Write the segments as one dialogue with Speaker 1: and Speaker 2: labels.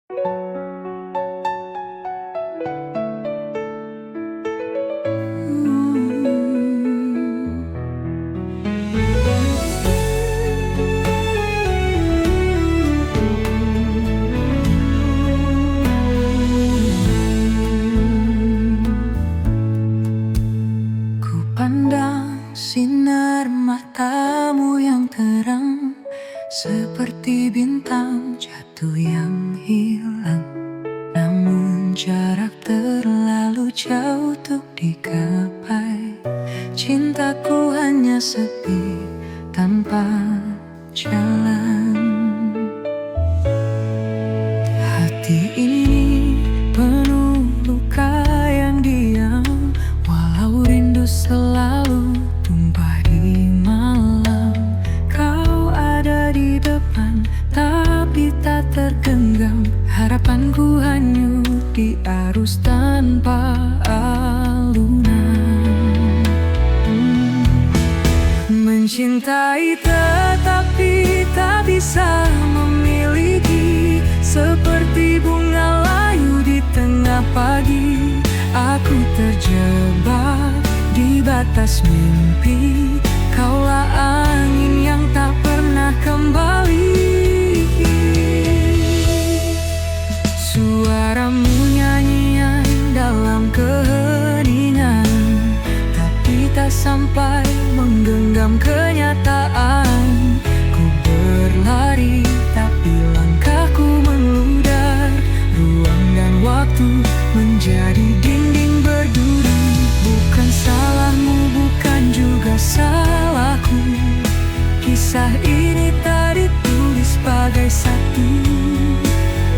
Speaker 1: Ku pandang sinar matamu yang terang, seperti bintang jatuh yang hilang. Namun jarak terlalu jauh untuk digapai. Cintaku hanya sepi tanpa jalan. Hati ini penuh luka yang diam, walau rindu selalu tumpah di malam. Kau ada di depan, tapi tak tergenggam. Harapanku hanyut di arus tanpa alunan. Mencintai tetapi tak bisa memiliki, seperti bunga layu di tengah pagi. Aku terjebak di batas mimpi, kaulah angin yang tak pernah kembali. Suaramu nyanyian dalam keheningan, tapi tak sampai menggenggam kenyataan. Ku berlari tapi langkahku meludar, ruang dan waktu menjadi dinding berduri. Bukan salahmu, bukan juga salahku, kisah ini tak ditulis sebagai satu.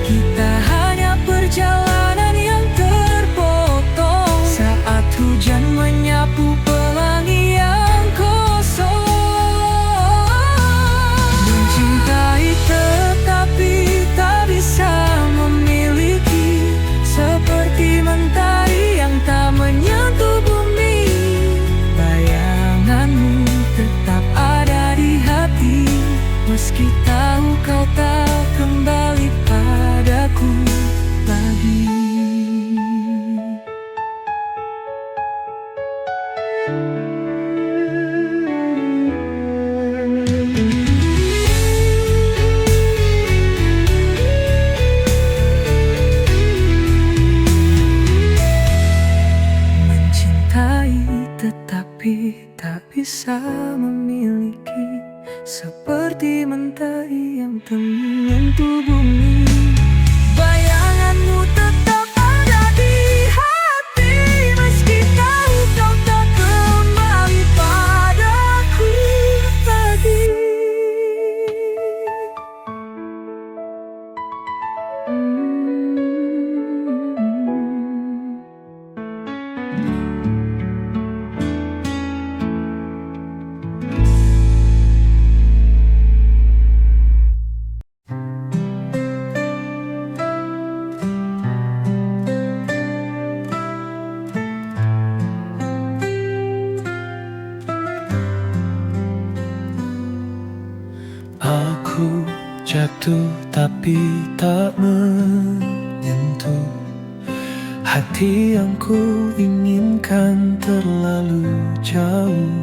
Speaker 1: Kita hanya perjalanan yang terpotong saat hujan menyapu pelangi yang kosong. Mencintai tetapi tak bisa memiliki, seperti mentari yang tak menyentuh bumi. Bayanganmu tetap ada di hati, meski tahu kau tak kembali padaku lagi. Mencintai tetapi tak bisa memiliki, seperti mentari yang tak menyentuh bumi. Bayanganmu tetap ada di hati, meski tahu kau tak kembali padaku lagi. Aku jatuh tapi tak menyentuh hati yang ku inginkan terlalu jauh.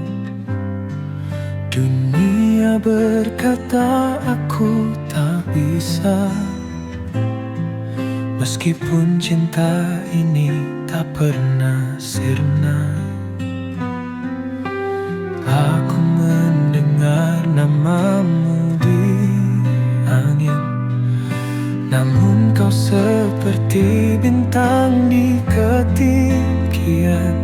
Speaker 1: Dunia berkata aku tak bisa, meskipun cinta ini tak pernah sirna. Aku mendengar namamu di angin, namun kau seperti bintang di ketinggian.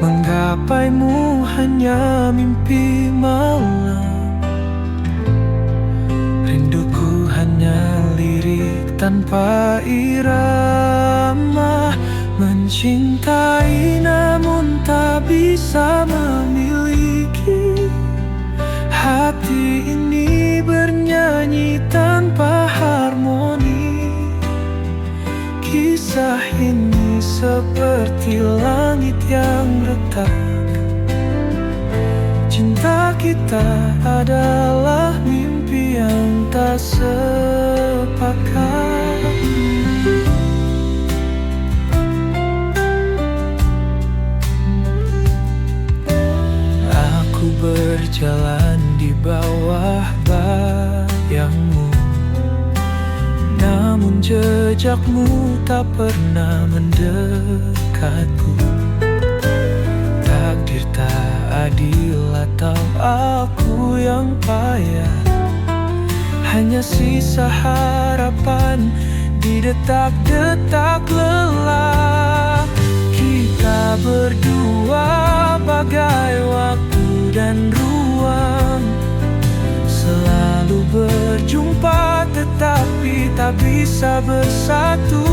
Speaker 1: Menggapaimu hanya mimpi malam, rinduku hanya lirik tanpa irama. Mencintai namun tak bisa memiliki, hati ini bernyanyi tanpa harmoni. Kisah ini seperti langit yang retak, cinta kita adalah mimpi yang tak sepakat. jejakmu tak pernah mendekatku. Takdir tak adil atau aku yang payah, hanya sisa harapan di detak-detak lelah. Kita berdua bagai waktu dan ruang, selalu berjumpa tetapi tak bisa bersatu.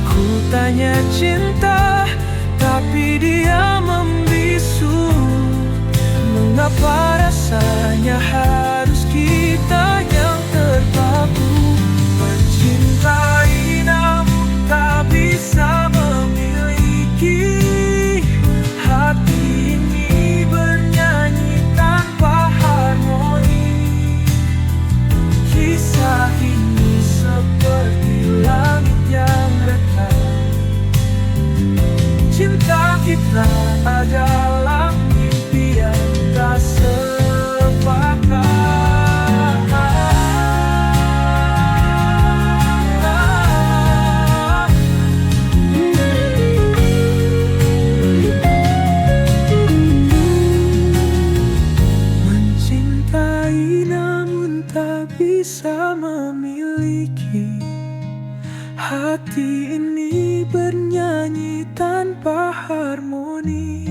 Speaker 1: Ku tanya cinta, tapi dia membisu. Mengapa rasanya harus kita yang terpaku? Mencintai namun tak bisa memiliki. Hati ini bernyanyi tanpa harmoni. Kisah ini seperti langit yang retak. Cinta kita adalah mimpi yang tak sepakat. Mencintai namun tak bisa memiliki. Hati ini bernyanyi tanpa harmoni.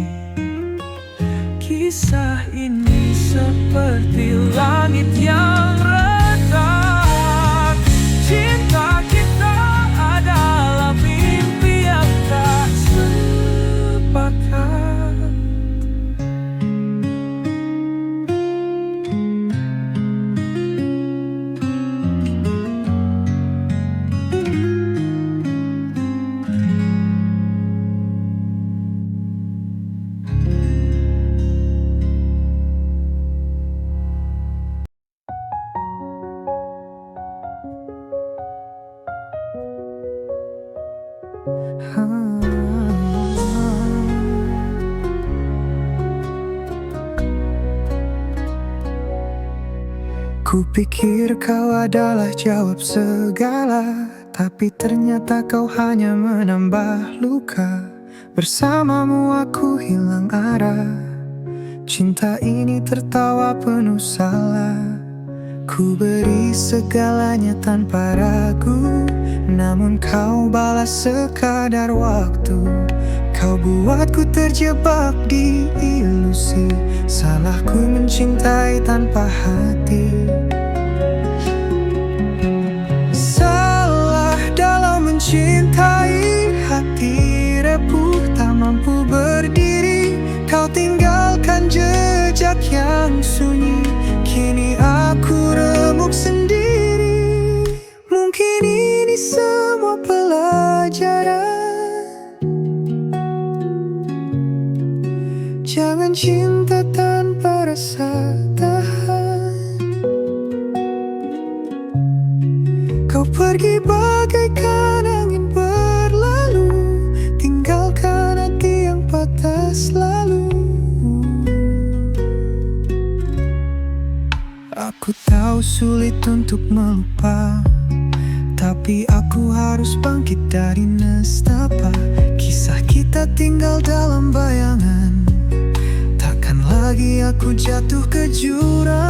Speaker 1: Kisah ini seperti langit yang retak. Cinta kita adalah mimpi yang tak sepakat. Kupikir kau adalah jawab segala, tapi ternyata kau hanya menambah luka. Bersamamu aku hilang arah. Cinta ini tertawa penuh salah. Ku beri segalanya tanpa ragu, namun kau balas sekadar waktu. Kau buatku terjebak di ilusi. Salahku mencintai tanpa hati. Salah dalam mencintai, hati repuh tak mampu berdiri. Kau tinggalkan jejak yang sunyi, kini aku remuk sendiri. Mungkin ini semua pelajaran. Jangan cinta tanpa rasa tahan. Kau pergi bagaikan angin berlalu, tinggalkan hati yang patah selalu. Aku tahu sulit untuk melupa, tapi aku harus bangkit dari nestapa. Kisah kita tinggal dalam bayangan, takkan lagi aku jatuh ke jurang.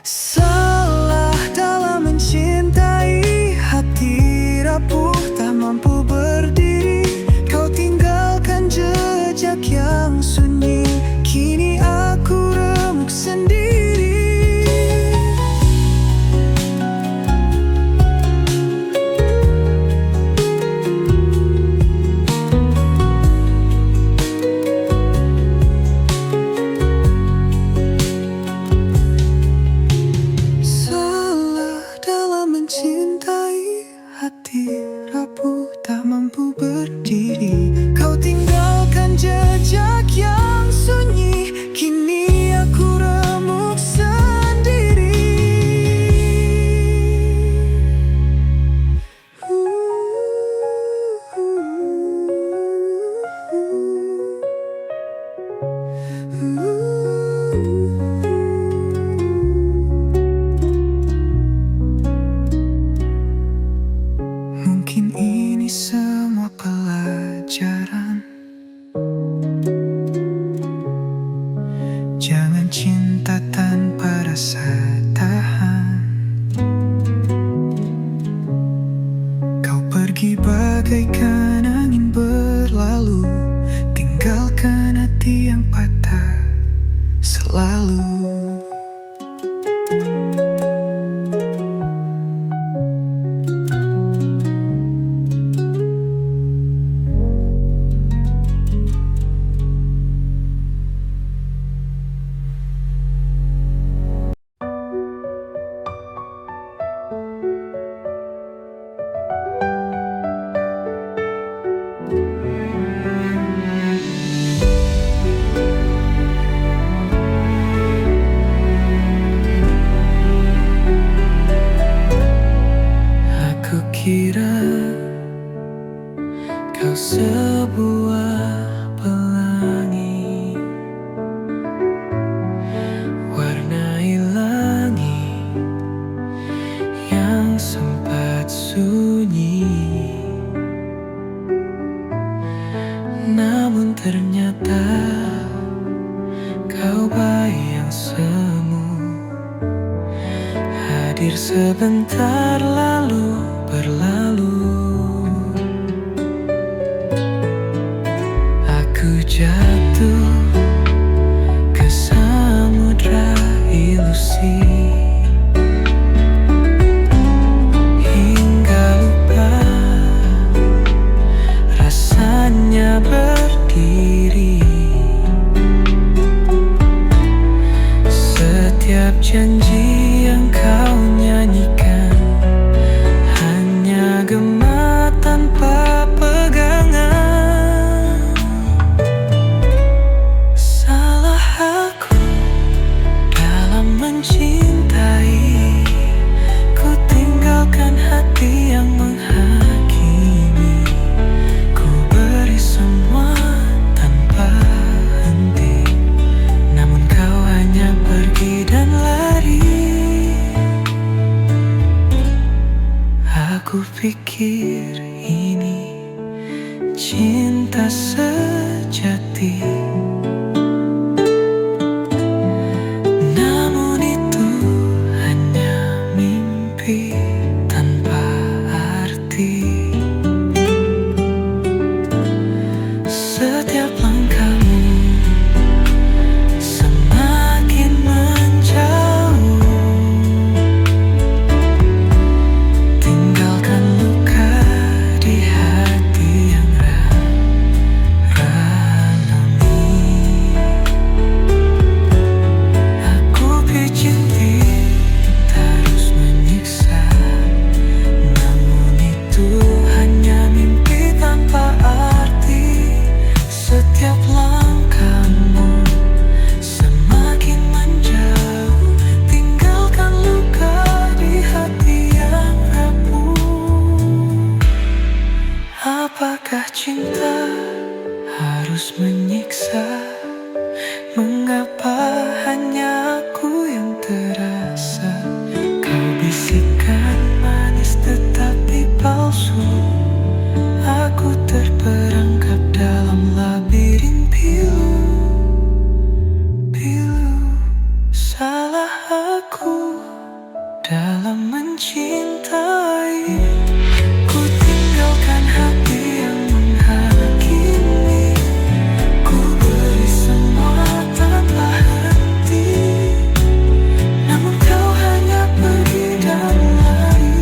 Speaker 1: Salah dalam mencintai, hati rapuh tak mampu berdiri. Kau tinggalkan jejak yang sunyi, kini aku remuk sendiri. sunyi, namun ternyata kau bayi yang semu, hadir sebentar lalu berlalu. Aku jatuh ke samudra ilusi, hingga lupa rasanya berdiri. Setiap janji yang kau nyanyikan hanya gema tanpa pegangan. Salah aku dalam mencintai, ku tinggalkan hati yang menghakimi. Ku beri semua tanpa henti, namun kau hanya pergi dan lari. Aku pikir ini cinta sejati, namun itu hanya mimpi tanpa arti. Setiap langkahmu semakin menjauh, tinggalkan luka di hati yang ranami. Aku pijit terus menyiksa, namun itu hanya mimpi tanpa arti. Setiap langkahmu semakin menjauh, tinggalkan luka di hati yang rapuh. Apakah cinta harus menyiksa? Mengapa hanya aku yang terasa? Kau bisikkan manis tetapi palsu. Aku terperangkap dalam labirin pilu. Salah aku dalam mencintai, ku tinggalkan hati yang menghakimi. Ku beri semua tanpa henti, namun kau hanya pergi dan lari.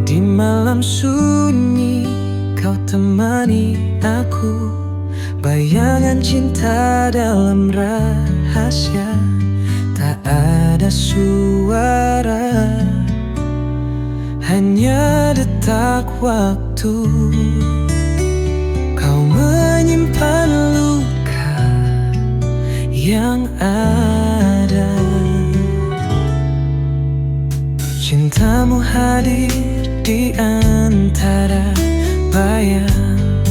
Speaker 1: Di malam sunyi kau temani aku, bayangan cinta dalam rahasia. Tak ada suara, hanya detak waktu. Kau menyimpan luka yang ada. Cintamu hadir di antara bayang,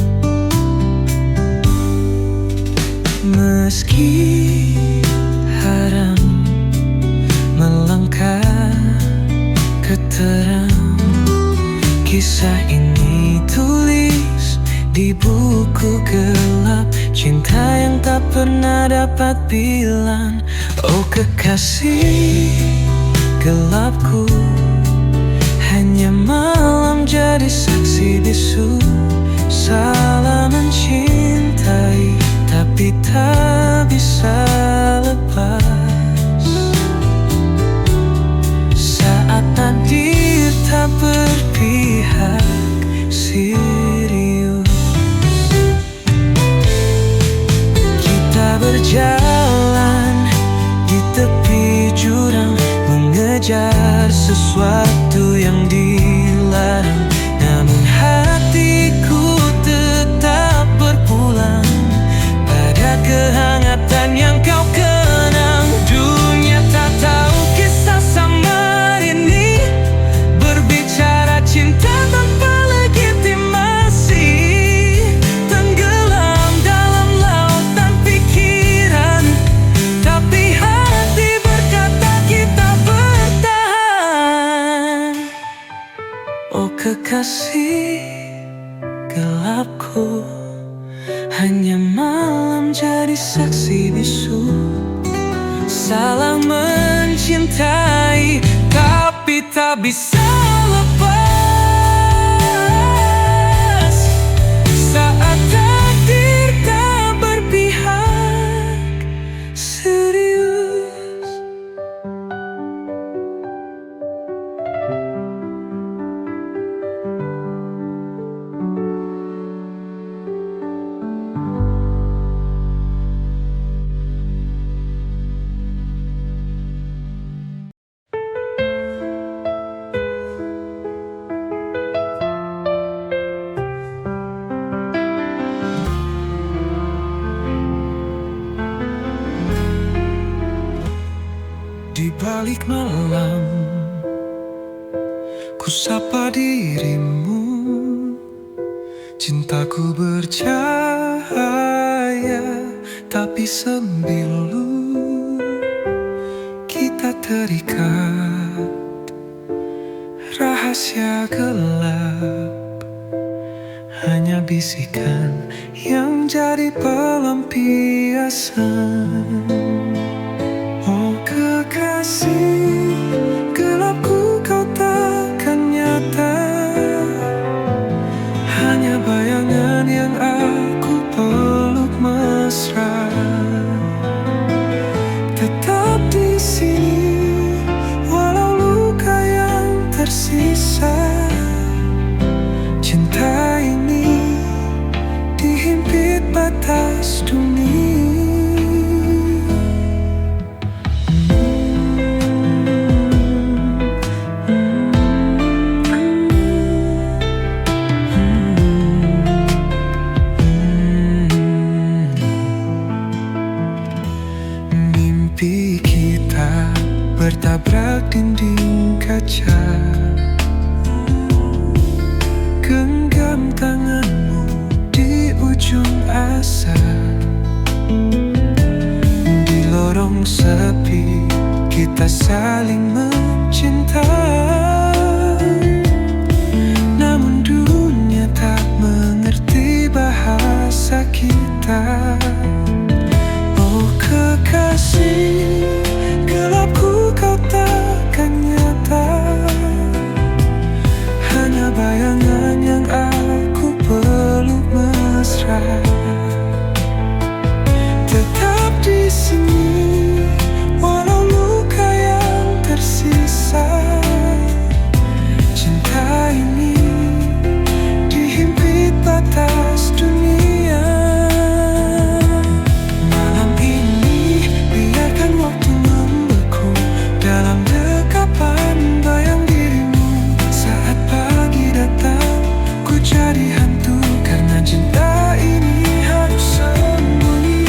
Speaker 1: meski haram melangkah ke terang. Kisah ini tulis di buku gelap, cinta yang tak pernah dapat bilang. Oh kekasih gelapku, hanya malam jadi saksi bisu. Salah mencintai, tapi tak bisa lepas. Saat takdir tak berpihak serius, kita berjalan di mengejar sesuatu yang dilarang, namun hatiku tetap berpulang pada kehangatan yang kau kenang. Dunia tak tahu kisah samar ini, berbicara cinta tanpa legitimasi, tenggelam dalam lautan pikiran, tapi hati berkata kita bertahan. Oh kekasih gelapku, hanya malam jadi saksi bisu. Salah mencintai tapi tak bisa lepas saat takdir tak berpihak serius. Di balik malam, ku sapa dirimu. Cintaku bercahaya, tapi sembilu. Kita terikat, rahasia gelap, hanya bisikan yang jadi pelampiasan. Oh kekasih gelapku, kau takkan nyata, hanya bayangan yang aku peluk mesra. Tetap di sini walau luka yang tersisa. Cinta ini dihimpit batas dunia. Mimpi kita bertabrak dinding kaca. Genggam tanganmu di ujung asa. Di lorong sepi kita saling mencinta, namun dunia tak mengerti bahasa kita. Oh kekasih gelapku, kau takkan nyata, hanya bayangan yang aku peluk mesra. Tetap di sini walau luka yang tersisa. Cinta ini dihimpit batas dunia. Malam ini biarkan waktu membeku dalam dekapan bayang dirimu. Saat pagi datang, ku jadi hantu karena cinta ini harus sembunyi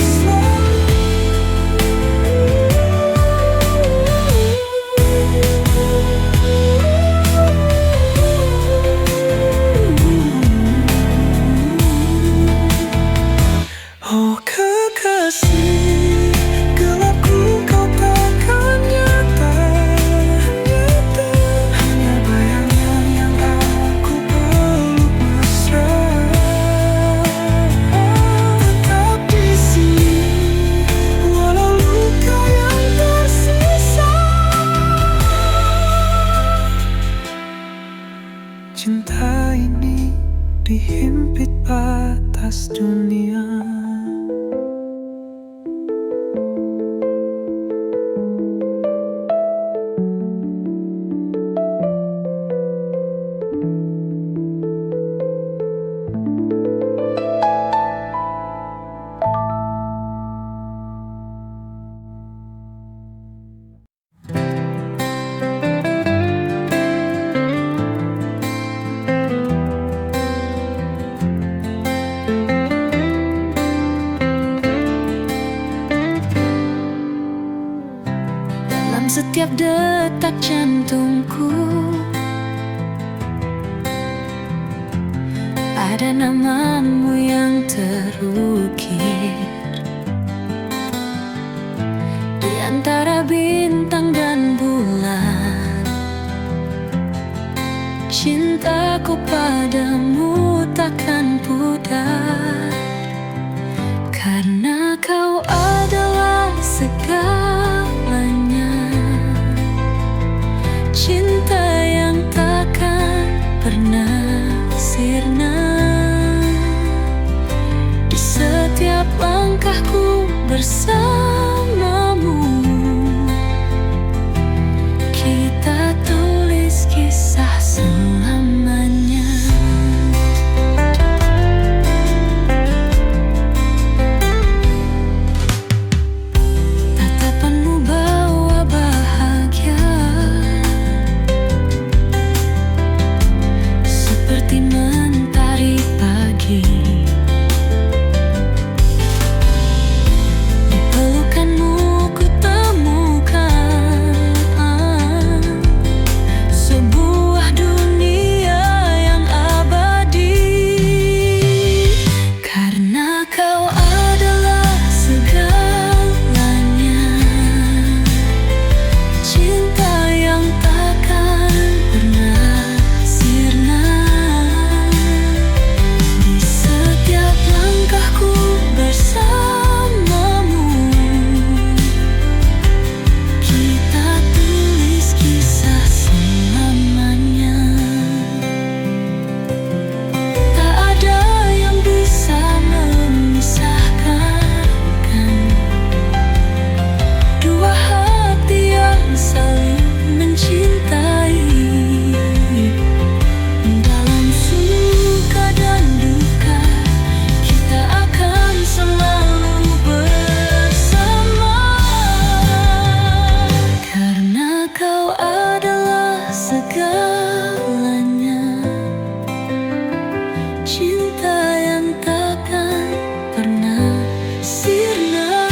Speaker 1: oh kekasih gelapku, kau takkan nyata, hanya bayangan yang aku peluk mesra. Tetap di sini walau luka yang tersisa. Cinta ini dihimpit batas dunia.
Speaker 2: setiap detak jantungku. Ada namamu yang terukir di antara bintang dan bulan. Cintaku padamu takkan pudar, karena kau adalah segalanya. Cinta yang takkan pernah sirna. Di setiap langkahku bersamamu, kita tulis kisah selamanya. Tatapanmu bawa bahagia, seperti mentari pagi. Di pelukanmu ku temukan sebuah dunia yang abadi. Karena kau adalah segalanya. Cinta yang takkan pernah sirna. Di setiap langkahku bersamamu, kita tulis kisah selamanya. Tak ada yang bisa memisahkan dua hati yang saling mencintai. Dalam suka dan duka, kita akan selalu bersama. Karena kau adalah segalanya. Cinta yang takkan pernah sirna.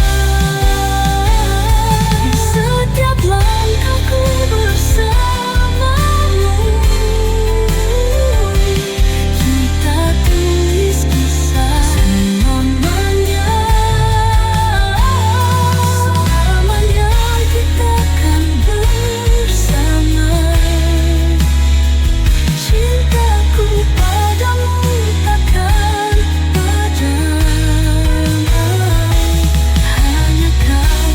Speaker 2: Di setiap langkahku bersamamu, kita tulis kisah selamanya. Selamanya kita akan bersama. Cintaku padamu takkan padam. Hanya kau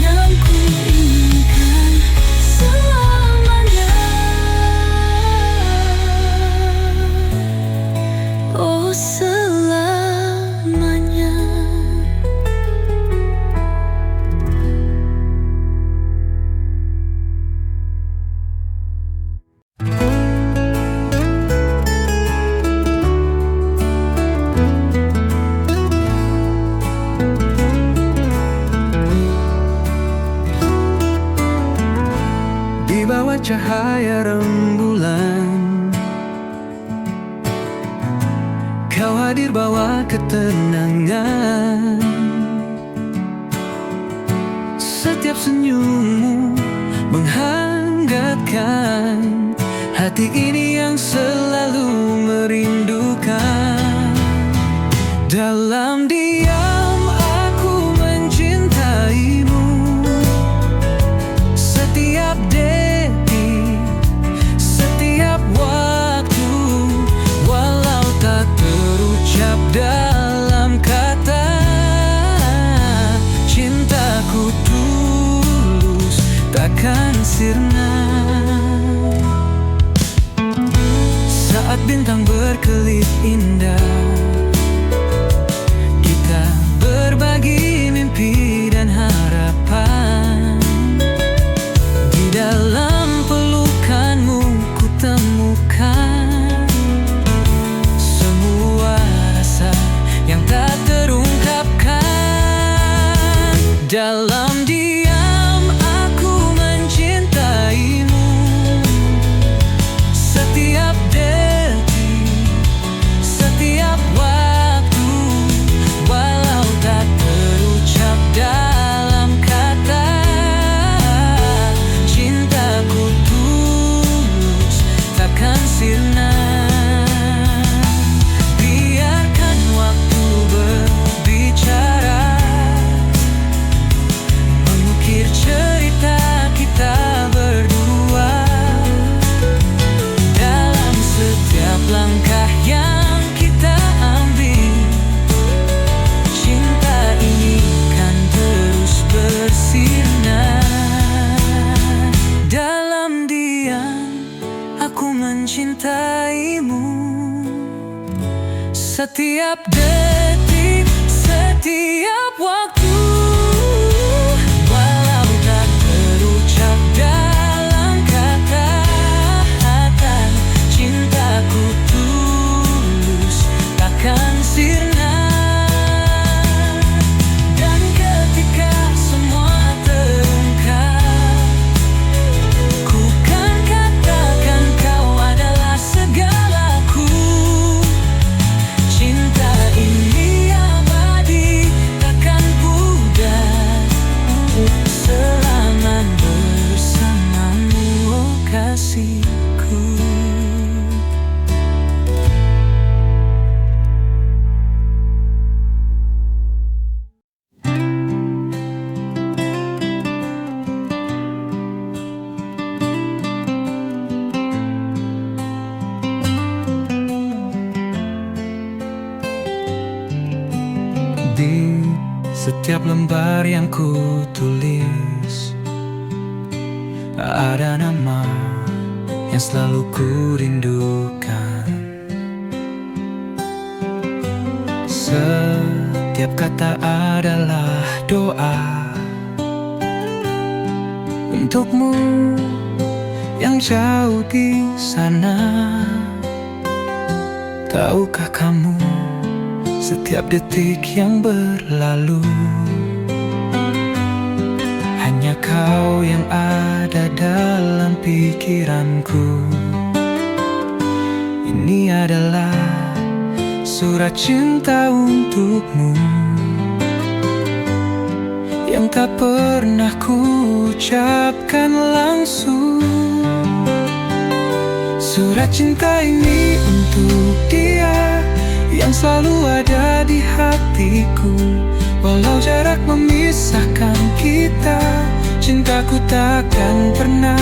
Speaker 2: yang ku inginkan selamanya. Oh, selamanya.
Speaker 1: Di bawah cahaya rembulan, kau hadir bawa ketenangan. Setiap senyummu menghangatkan hati ini yang selalu merindukan. Dalam diam aku mencintaimu, setiap detik, setiap waktu, walau tak terucap dalam kata. Cintaku tulus takkan sirna. Saat bintang berkelip indah, kita berbagi mimpi dan harapan. Di dalam pelukanmu ku temukan semua rasa yang tak terungkapkan. Dalam diam aku mencintaimu, setiap detik, setiap waktu, walau tak terucap dalam kata. setiap detik, setiap waktu. Walau tak terucap dalam kata-kata, cintaku tulus takkan sirna. Dan ketika semua terungkap, ku kan katakan kau adalah segalaku. Cinta ini abadi, takkan pudar selama bersamamu, oh kasihku. Di setiap lembar yang ku tulis, ada nama yang selalu ku rindukan. Setiap kata adalah doa untukmu yang jauh di sana. Tahukah kamu, setiap detik yang berlalu, hanya kau yang ada dalam pikiranku. Ini adalah surat cinta untukmu yang tak pernah ku ucapkan langsung. Surat cinta ini untuk dia yang selalu ada di hatiku. Walau jarak memisahkan kita, cintaku takkan pernah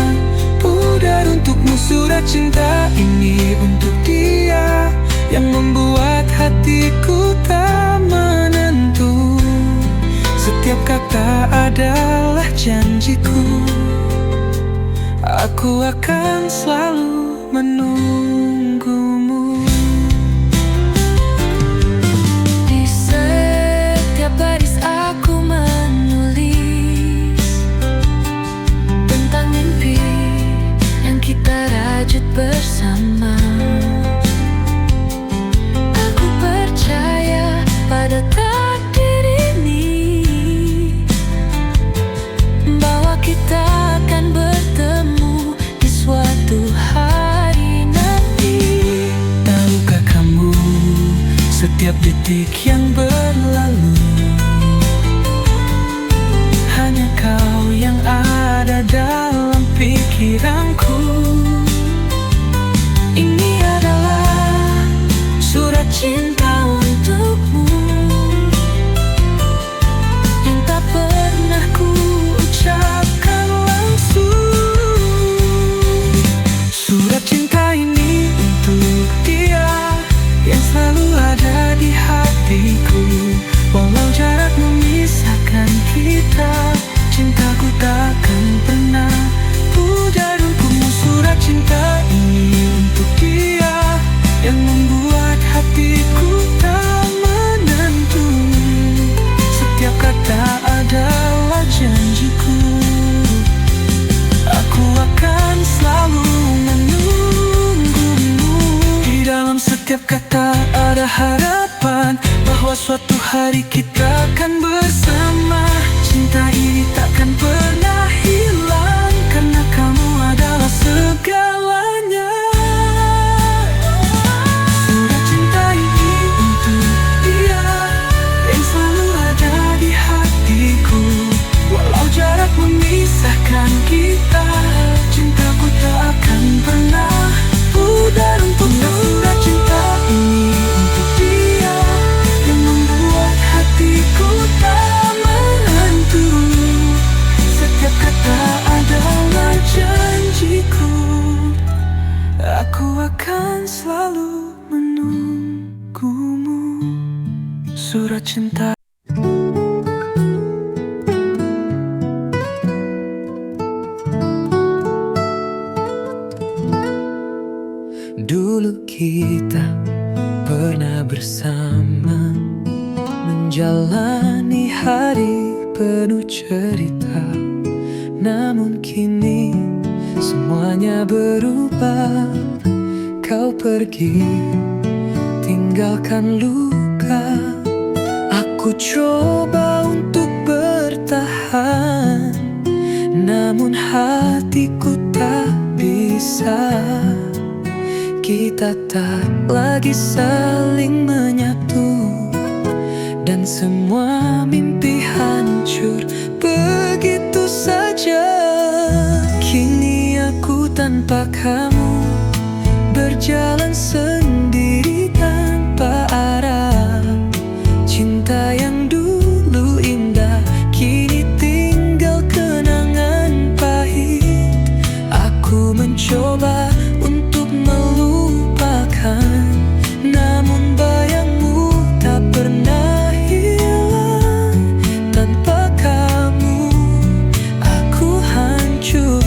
Speaker 1: pudar untukmu. Surat cinta ini untuk dia yang membuat hatiku tak menentu. Setiap kata adalah janjiku, aku akan selalu menunggumu. Di setiap baris aku menulis tentang mimpi yang kita rajut bersama. Aku percaya pada takdir ini, bahwa kita akan bertemu di suatu hari nanti. Tahukah kamu, setiap detik yang berlalu, hanya kau yang ada dalam pikiranku. Ini adalah surat cinta untukmu yang tak pernah ku ucapkan langsung. Surat cinta ini untuk dia yang selalu ada di hatiku. Walau jarak memisahkan kita, cintaku takkan pernah pudar untukmu. Surat cinta ini untuk dia yang membuat hatiku tak menentu. Setiap kata adalah janjiku, aku akan selalu menunggumu. Di dalam setiap kata ada harapan bahwa suatu hari kita akan bersama. Cinta ini takkan pernah hilang, karena kamu adalah segalanya. Surat cinta ini untuk dia yang selalu ada di hatiku. Walau jarak memisahkan kita, cintaku tak akan pernah pudar untukmu. Surat cinta ini untuk dia yang membuat hatiku tak menentu. Setiap kata adalah janjiku, aku akan selalu menunggumu. Surat cinta. Dulu kita pernah bersama, penuh cerita. Namun kini semuanya berubah. Kau pergi, tinggalkan luka. Aku coba untuk bertahan, namun hatiku tak bisa. Kita tak lagi saling menyatu, dan semua mimpi hancur begitu saja. Kini aku tanpa kamu, berjalan sendiri tanpa arah. Cinta yang dulu indah kini tinggal kenangan pahit. Aku mencoba untuk melupakan, namun bayangmu tak pernah hilang. Tanpa kamu aku hancur,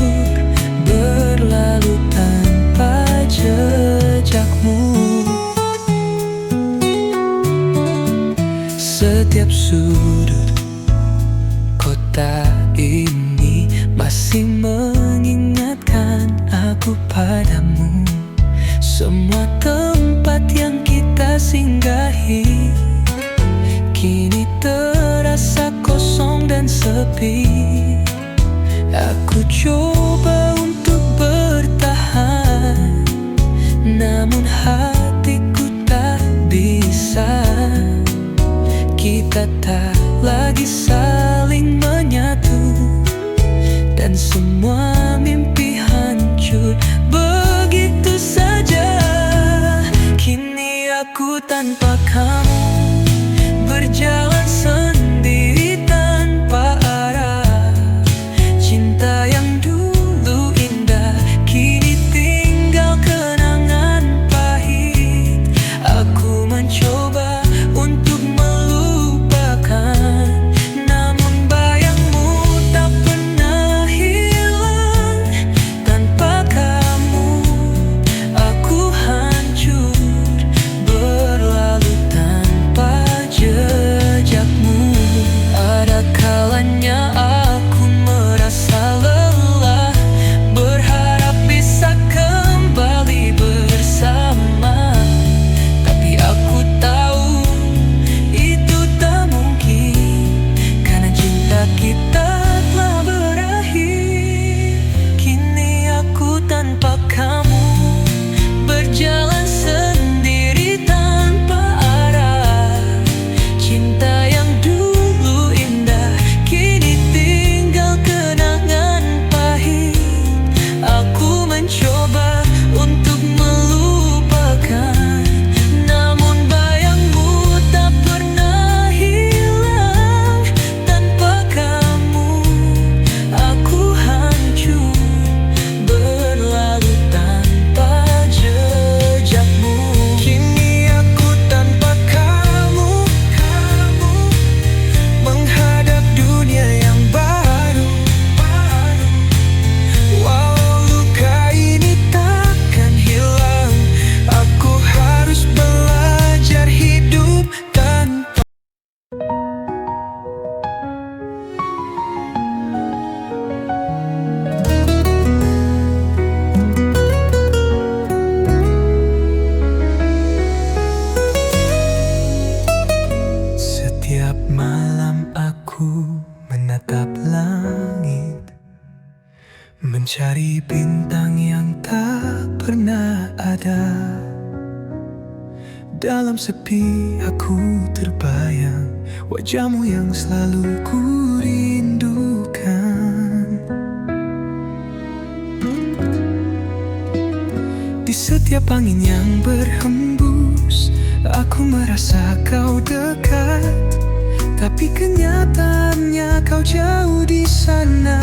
Speaker 1: berlalu tanpa jejakmu. Setiap sudut kota ini masih mengingatkan aku padamu. Semua tempat yang kita singgahi kini terasa kosong dan sepi. Aku coba untuk bertahan, namun hatiku tak bisa. Kita tak lagi saling menyatu, dan semua mimpi hancur begitu saja. Kini aku tanpa kamu, berjalan sendiri tanpa arah. Cinta yang dulu indah kini tinggal kenangan pahit. Aku mencoba untuk melupakan, namun bayangmu tak pernah hilang. Tanpa kamu aku hancur, berlalu tanpa jejakmu. Ada kalanya aku merasa lelah, berharap bisa kembali bersama. Tapi aku tahu itu tak mungkin, karena cinta kita telah berakhir. Kini aku tanpa kamu, berjalan sendiri tanpa arah. Cinta yang dulu indah kini tinggal kenangan pahit. Aku mencoba untuk melupakan, namun bayangmu tak pernah hilang. Tanpa kamu aku hancur, berlalu tanpa jejakmu. Kini aku tanpa kamu, menghadap dunia yang baru. Walau luka ini takkan hilang, aku harus belajar hidup tanpa. Setiap malam aku menatap langit, mencari bintang yang tak pernah ada. Dalam sepi aku terbayang wajahmu yang selalu ku rindukan. Di setiap angin yang berhembus, aku merasa kau dekat. Tapi kenyataannya kau jauh di sana,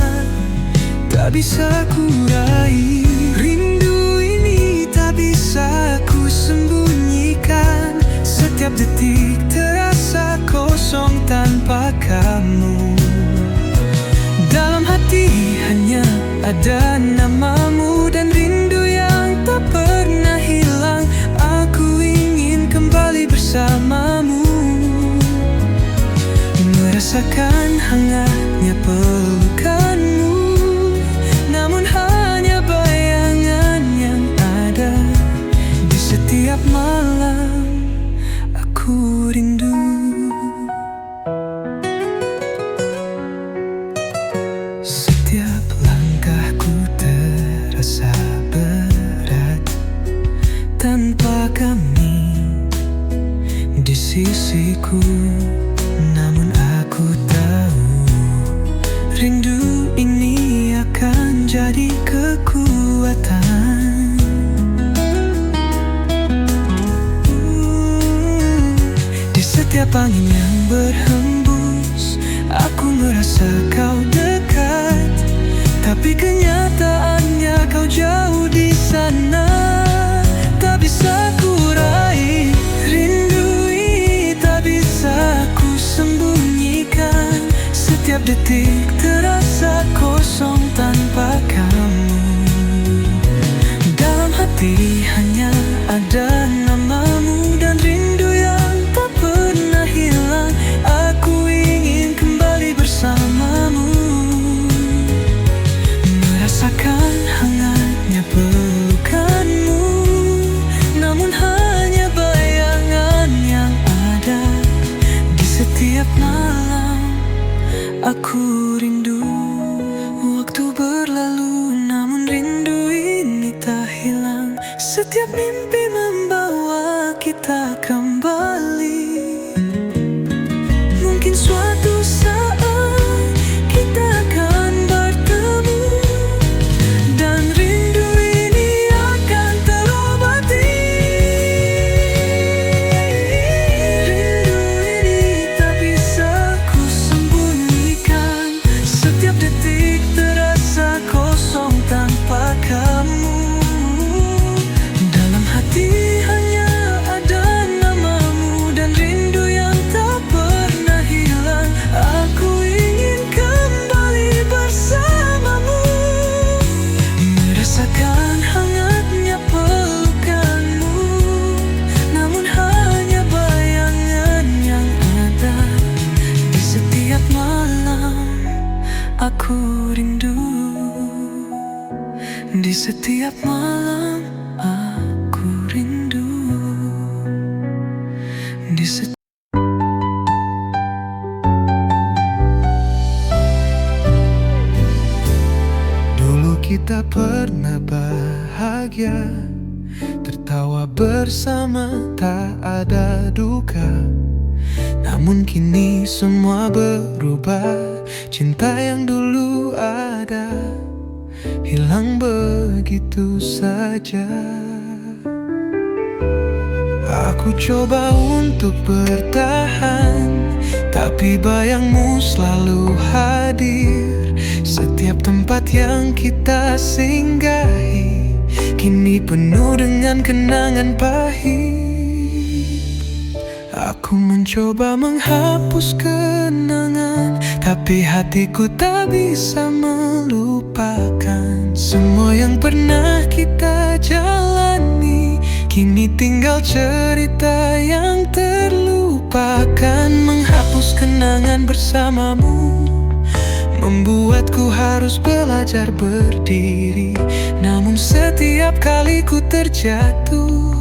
Speaker 1: tak bisa ku raih. Rindu ini tak bisa ku sembunyikan. Setiap detik terasa kosong tanpa kamu. Dalam hati hanya ada namamu, dan rindu yang tak pernah hilang. Aku ingin kembali bersamamu, Merasakan hangatnya pelukanmu, namun hanya bayangan yang ada. Di setiap malam aku rindu. Setiap langkahku terasa berat tanpa kami di sisiku. Namun aku tahu rindu ini akan jadi kekuatan. Di setiap angin yang berhembus, aku merasa kau dekat, tapi kenyataannya kau jauh di sana. Tak bisa ku raih rindu ini, tak bisa ku sembunyikan. Setiap detik terasa kosong tanpa kamu. Dalam hati hanya ada namamu dan rindu yang tak pernah hilang. Aku ingin kembali bersamamu, merasakan hangatnya pelukanmu, namun hanya bayangan yang ada. Di setiap malam aku rindu. Waktu berlalu namun rindu ini tak hilang. Setiap mimpi membawa kita kembali. Mungkin suatu saat kita akan bertemu, dan rindu ini akan terobati. Rindu ini tak bisa ku sembunyikan. Setiap detik terasa kosong tanpa kamu. Dalam hati hanya ada namamu dan rindu yang tak pernah hilang. Aku ingin kembali bersamamu, merasakan hangatnya pelukanmu, namun hanya bayangan yang ada. Di setiap malam aku rindu. Di setiap malam aku rindu. Di setiap Dulu kita pernah bahagia, tertawa bersama, tak ada duka. Namun kini semua berubah. Cinta yang dulu ada hilang begitu saja. Aku coba untuk bertahan, tapi bayangmu selalu hadir. Setiap tempat yang kita singgahi kini penuh dengan kenangan pahit. Aku mencoba menghapus kenangan, tapi hatiku tak bisa melupakan semua yang pernah kita jalani. Kini tinggal cerita yang terlupakan. Menghapus kenangan bersamamu membuatku harus belajar berdiri. Namun setiap kali ku terjatuh,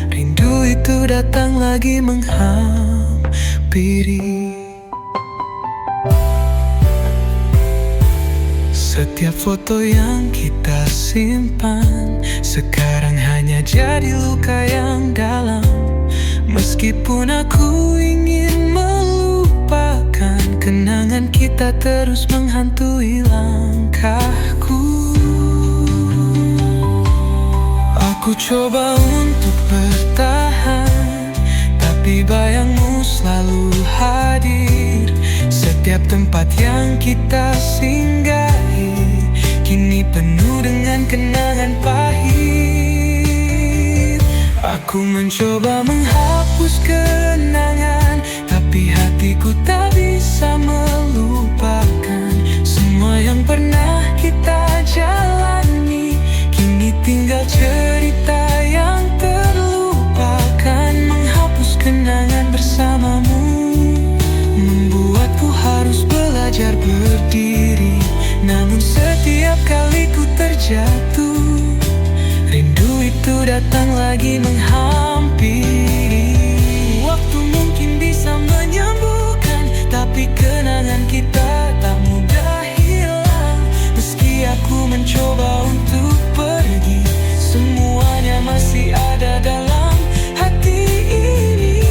Speaker 1: rindu itu datang lagi menghampiri. Setiap foto yang kita simpan sekarang hanya jadi luka yang dalam. Meskipun aku ingin melupakan, kenangan kita terus menghantui langkahku. Aku coba untuk bertahan, tapi bayangmu selalu hadir. Setiap tempat yang kita singgahi kini penuh dengan kenangan pahit. Aku mencoba menghapus kenangan, tapi hatiku tak bisa melupakan semua yang pernah kita jalani. Kini tinggal cerita yang terlupakan. Menghapus kenangan bersamamu membuatku harus belajar berdiri. Namun setiap kali ku terjatuh, rindu itu datang lagi menghampiri. Waktu mungkin bisa menyembuhkan, tapi kenangan kita tak mudah hilang. Meski aku mencoba untuk pergi, semuanya masih ada dalam hati ini.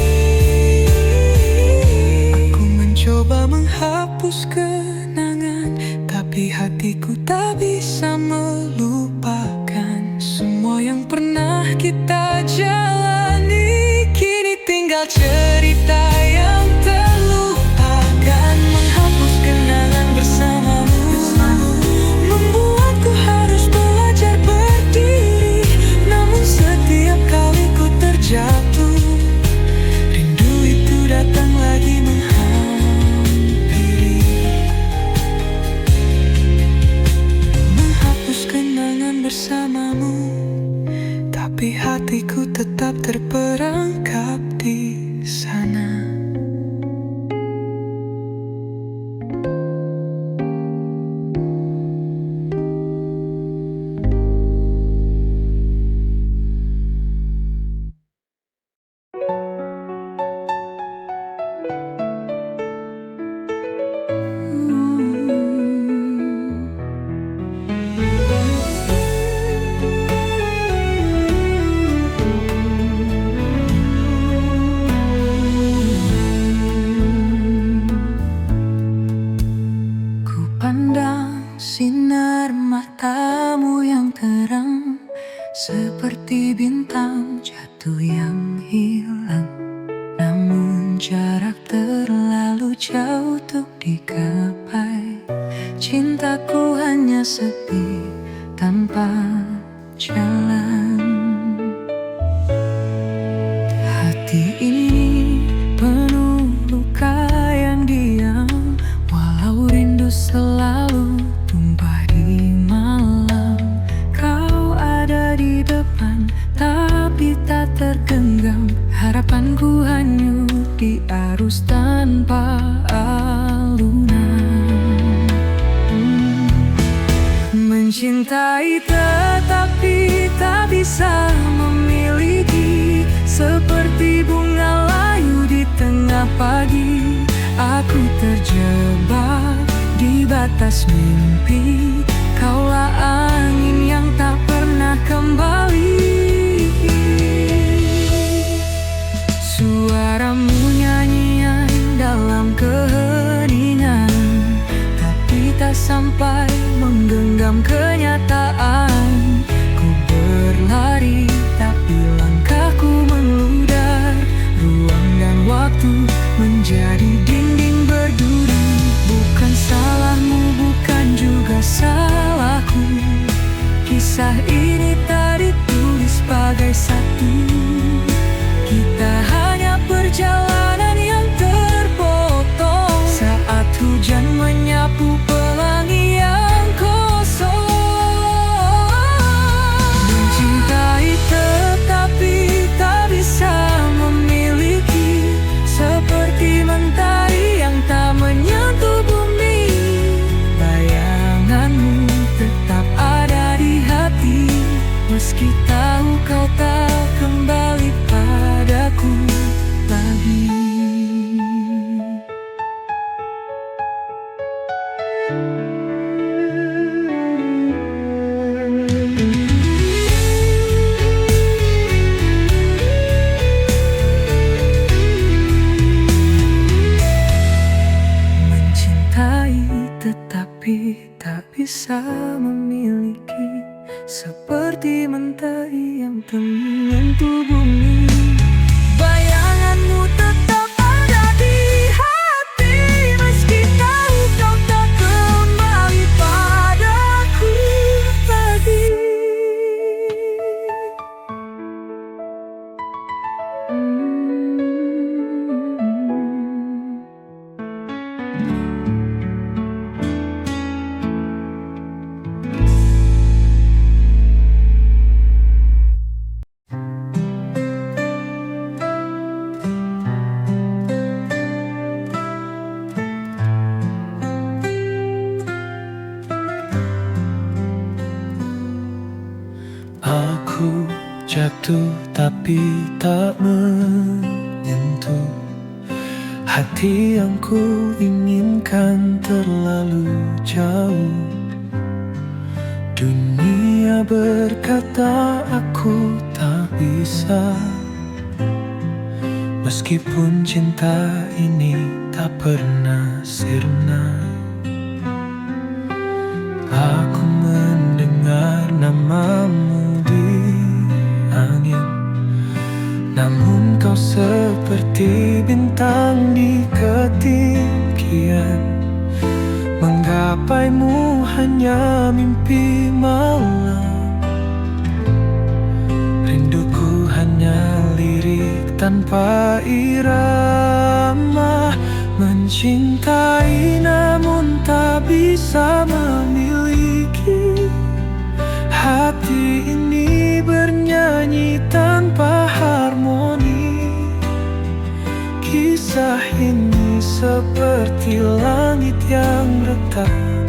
Speaker 1: Aku mencoba menghapus kenangan, tapi hatiku tak bisa melupakan semua yang pernah kita jalani. Kini tinggal cerita yang terlupakan, menghapus kenangan bersamamu, membuatku harus belajar berdiri. Namun setiap kali ku terjatuh, rindu itu datang lagi menghampiri. Menghapus kenangan bersamamu, tapi hatiku tetap terperangkap di sana. Pandang sinar matamu yang terang, seperti bintang jatuh yang hilang. Namun jarak terlalu jauh untuk digapai. Cintaku hanya sepi tanpa jalan. Hati ini penuh luka yang diam, walau rindu selalu tumpah di malam. Kau ada di depan, tapi tak tergenggam. Harapanku hanyut di arus tanpa alunan. Mencintai tetapi tak bisa memiliki, seperti bunga layu di tengah pagi. Aku terjebak di batas mimpi, kaulah angin yang tak pernah kembali. Suaramu nyanyian dalam keheningan, tapi tak sampai menggenggam kenyataan. Ku berlari tapi langkahku meludar, ruang dan waktu menjadi dinding berduri. Bukan salahmu, bukan juga salahku. Kisah ini tak ditulis sebagai satu. Kita hanya perjalanan yang terpotong saat hujan menyapu pelangi yang kosong. Mencintai tetapi tak bisa memiliki, seperti mentari yang tak menyentuh bumi. Bayanganmu tetap ada di hati, meski tahu kau tak kembali padaku lagi. Mencintai tetapi tak bisa memiliki, seperti mentari yang tak menyentuh bumi. Bayanganmu tetap ada di hati, meski tahu kau tak kembali padaku lagi. jatuh tapi tak menyentuh hati yang ku inginkan terlalu jauh. Dunia berkata aku tak bisa, meskipun cinta ini tak pernah sirna. Aku mendengar namamu di angin, namun kau seperti bintang di ketinggian. Menggapaimu hanya mimpi malam, rinduku hanya lirik tanpa irama. Mencintai namun tak bisa memiliki, hati ini bernyanyi tanpa harmoni. Kisah ini seperti langit yang retak,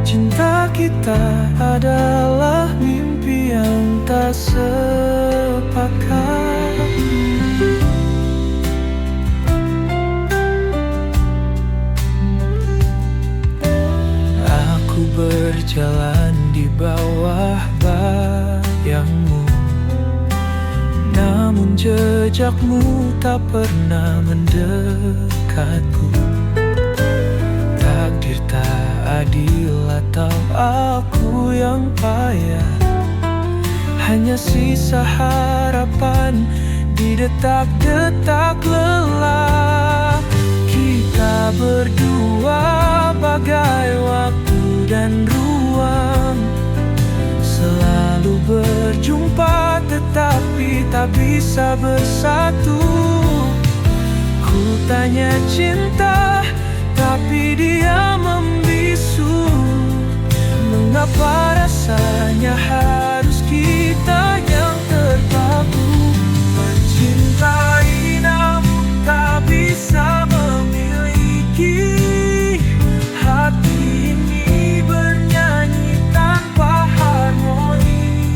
Speaker 1: cinta kita adalah mimpi yang tak sepakat. Aku berjalan di bawah bayangmu, namun jejakmu tak pernah mendekatku. Takdir tak adil atau aku yang payah, hanya sisa harapan di detak-detak lelah. Kita berdua bagai waktu dan ruang, selalu berjumpa tetapi tak bisa bersatu. Ku tanya cinta, tapi dia membisu. Mengapa rasanya harus kita yang terpaku? Mencintai namun tak bisa memiliki, hati ini bernyanyi tanpa harmoni.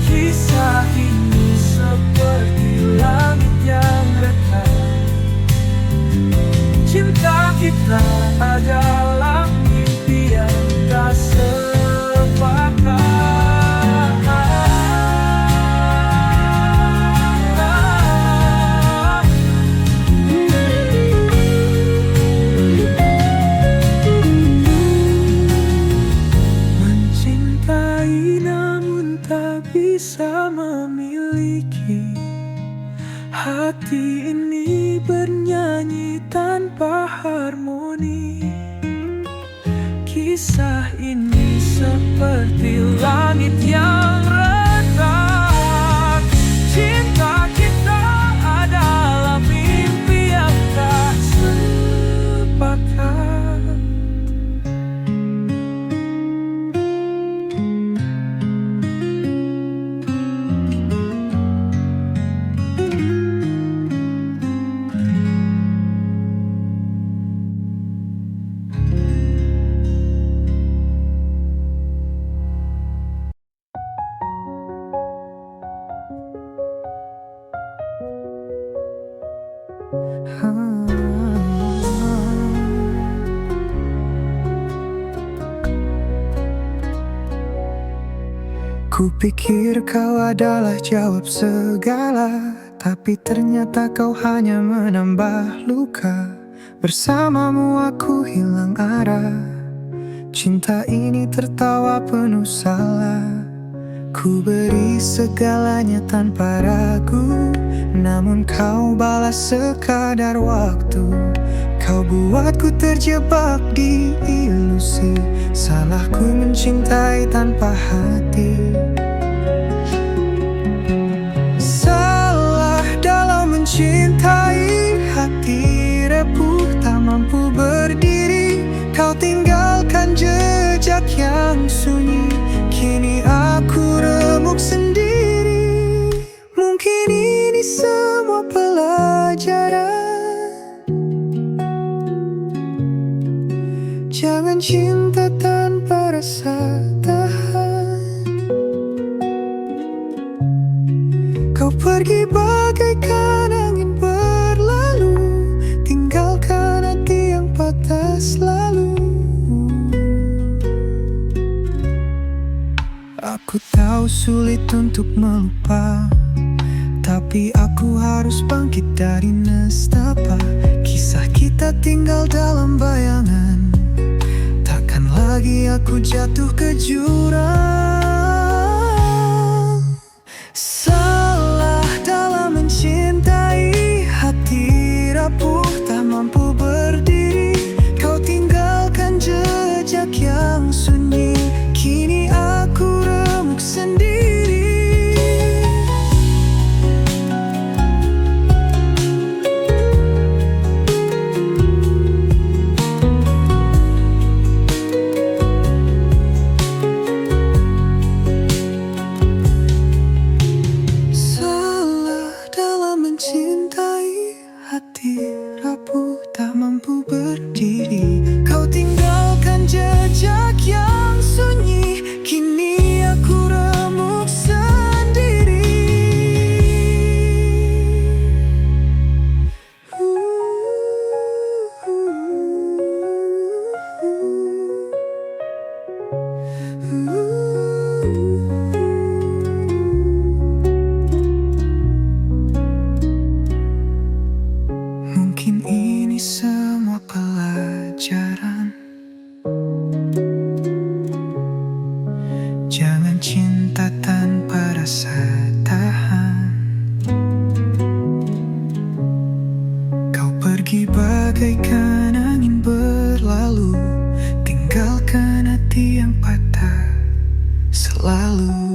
Speaker 1: Kisah ini seperti langit yang retak, cinta kita adalah mimpi yang tak sepakat. Mencintai namun tak bisa memiliki, hati ini bernyanyi tanpa harmoni. Kisah ini seperti langit yang retak, cinta kita adalah mimpi yang tak sepakat. Kupikir kau adalah jawab segala, tapi ternyata kau hanya menambah luka. Bersamamu aku hilang arah, cinta ini tertawa penuh salah. Ku beri segalanya tanpa ragu, namun kau balas sekadar waktu. Kau buatku terjebak di ilusi, salahku mencintai tanpa hati. Salah dalam mencintai, hati repuh tak mampu berdiri. Kau tinggalkan jejak yang sunyi, kini aku remuk sendiri. Mungkin ini semua pelajaran, jangan cinta tanpa rasa tahan. pergi bagaikan angin berlalu, tinggalkan hati yang patah selalu. Aku tahu sulit untuk melupa, tapi aku harus bangkit dari nestapa. Kisah kita tinggal dalam bayangan, takkan lagi aku jatuh ke jurang. Salah dalam mencintai, hati rapuh tak mampu berdiri. Kau tinggalkan jejak yang sunyi, kini aku remuk sendiri. Mencintai, hati rapuh tak mampu berdiri. Kau tinggalkan jejak yang sunyi, kini aku remuk sendiri. Mungkin ini semua pelajaran. Jangan cinta tanpa rasa tahan. Kau pergi bagaikan angin berlalu, tinggalkan hati yang patah selalu.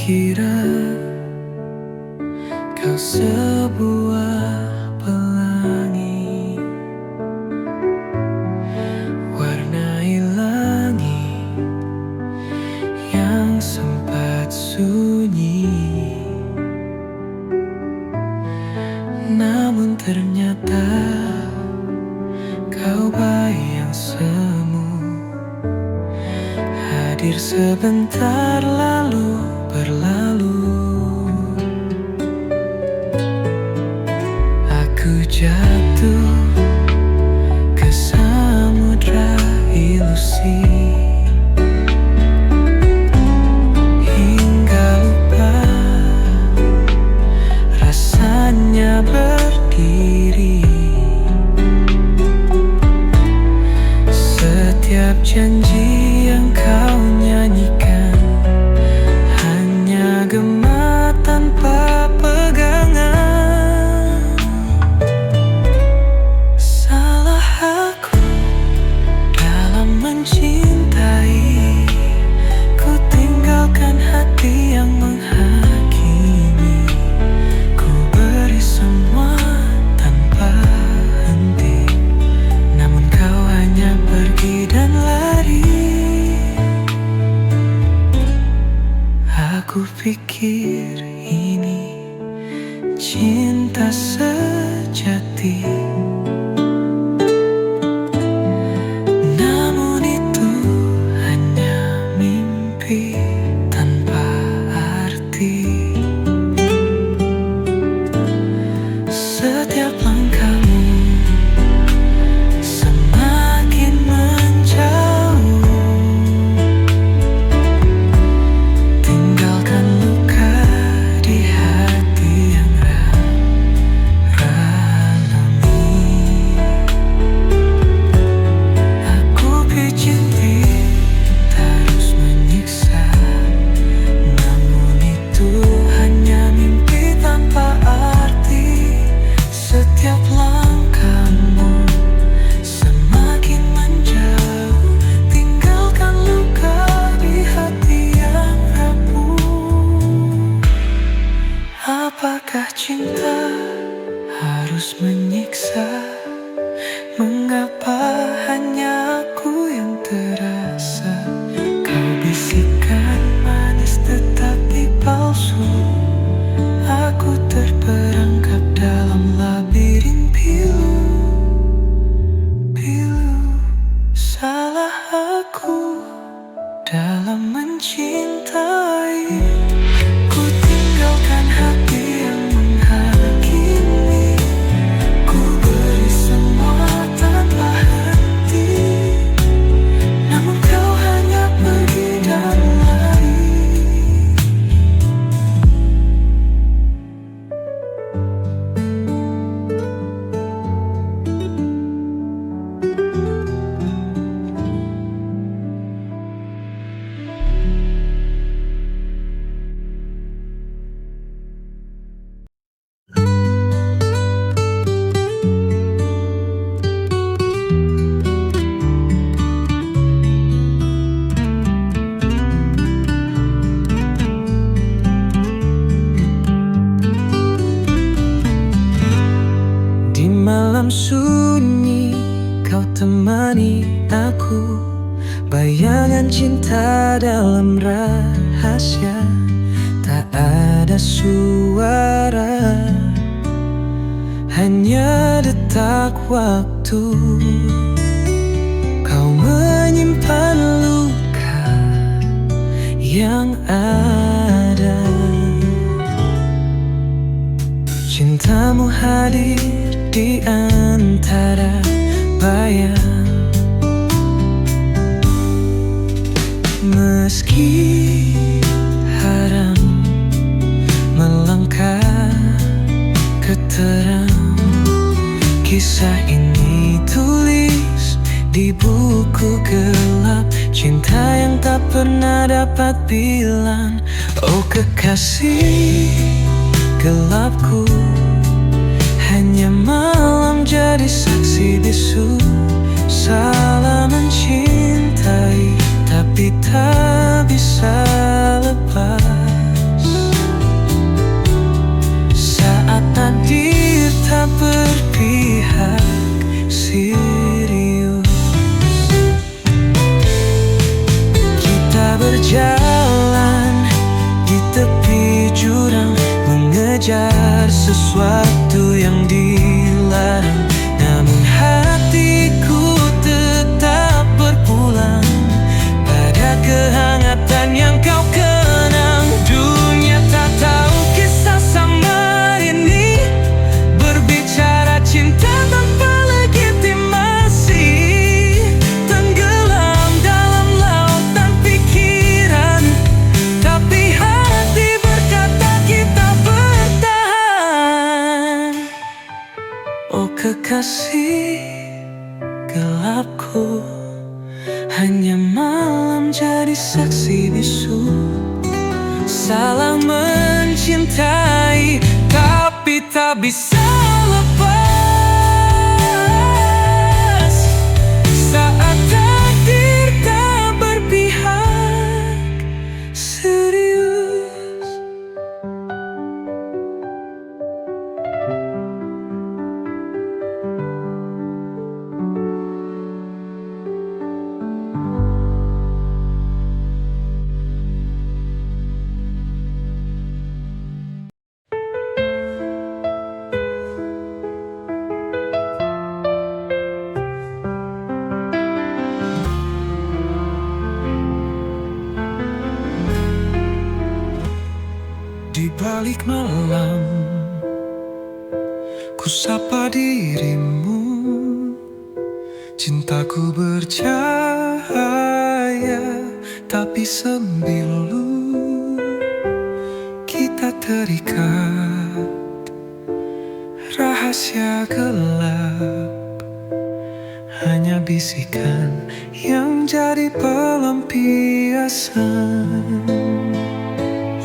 Speaker 1: Kira kau sebuah pelangi, warnai langit yang sempat sunyi. Namun ternyata kau bayang semu, hadir sebentar lalu berlalu. Aku jatuh ke samudra ilusi, hingga lupa rasanya berdiri. Setiap janji yang kau nyanyikan hanya gema tanpa pegangan. Salah aku dalam mencintai, ku tinggalkan hati yang menghakimi. Ku beri semua tanpa henti, namun kau hanya pergi dan lari. Aku pikir ini cinta sejati, namun itu hanya mimpi tanpa arti. Setiap langkahmu semakin menjauh, tinggalkan luka di hati yang ralami. cinta harus menyiksa? Mengapa hanya aku yang terasa? Kau bisikan manis tetapi palsu. Aku terperangkap dalam labirin pilu. Salah aku dalam mencintai. Ku tinggalkan hati yang menghakimi. Ku beri semua tanpa henti, namun kau hanya pergi dan lari. Di malam sunyi kau temani aku, bayangan cinta dalam rahasia. Tak ada suara, hanya detak waktu. Kau menyimpan luka yang ada. Cintamu hadir di antara bayang. Meski haram melangkah ke terang, kisah ini tulis di buku gelap. Cinta yang tak pernah dapat bilang. Oh kekasih gelapku, hanya malam jadi saksi bisu. Salah mencintai, tapi tak bisa lepas. Saat takdir tak berpihak serius, kita berjalan di tepi jurang, mengejar sesuatu yang dilarang. Namun hatiku tetap berpulang pada kehangatan yang kau kenang. Dunia tak tahu kisah sama ini, berbicara cinta tanpa legitimasi. Tenggelam dalam lautan pikiran, tapi hati berkata kita bertahan. Oh kekasih gelapku, hanya malam jadi saksi bisu. Salah mencintai, tapi tak bisa lepas. Saat takdir tak berpihak serius. Di balik malam, ku sapa dirimu. Cintaku bercahaya, tapi sembilu. Kita terikat rahasia gelap, hanya bisikan yang jadi pelampiasan.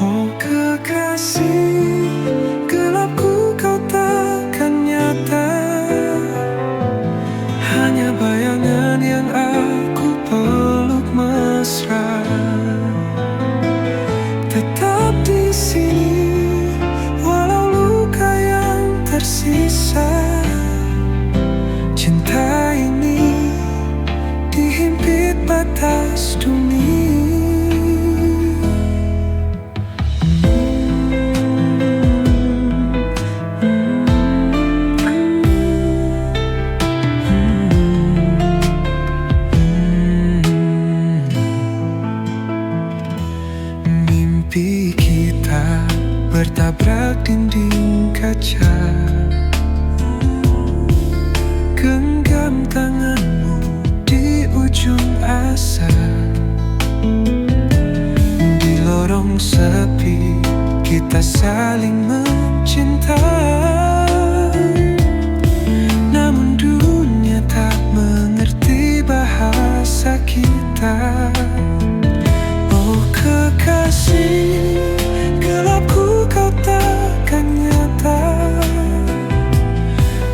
Speaker 1: Oh kekasih gelapku, kau takkan nyata. Hanya bayangan yang aku peluk mesra. Tetap di sini walau luka saja. Genggam tanganmu di ujung asa. Di lorong sepi kita saling mencinta. Namun dunia tak mengerti bahasa kita. Oh kekasih, gelapku kau takkan nyata.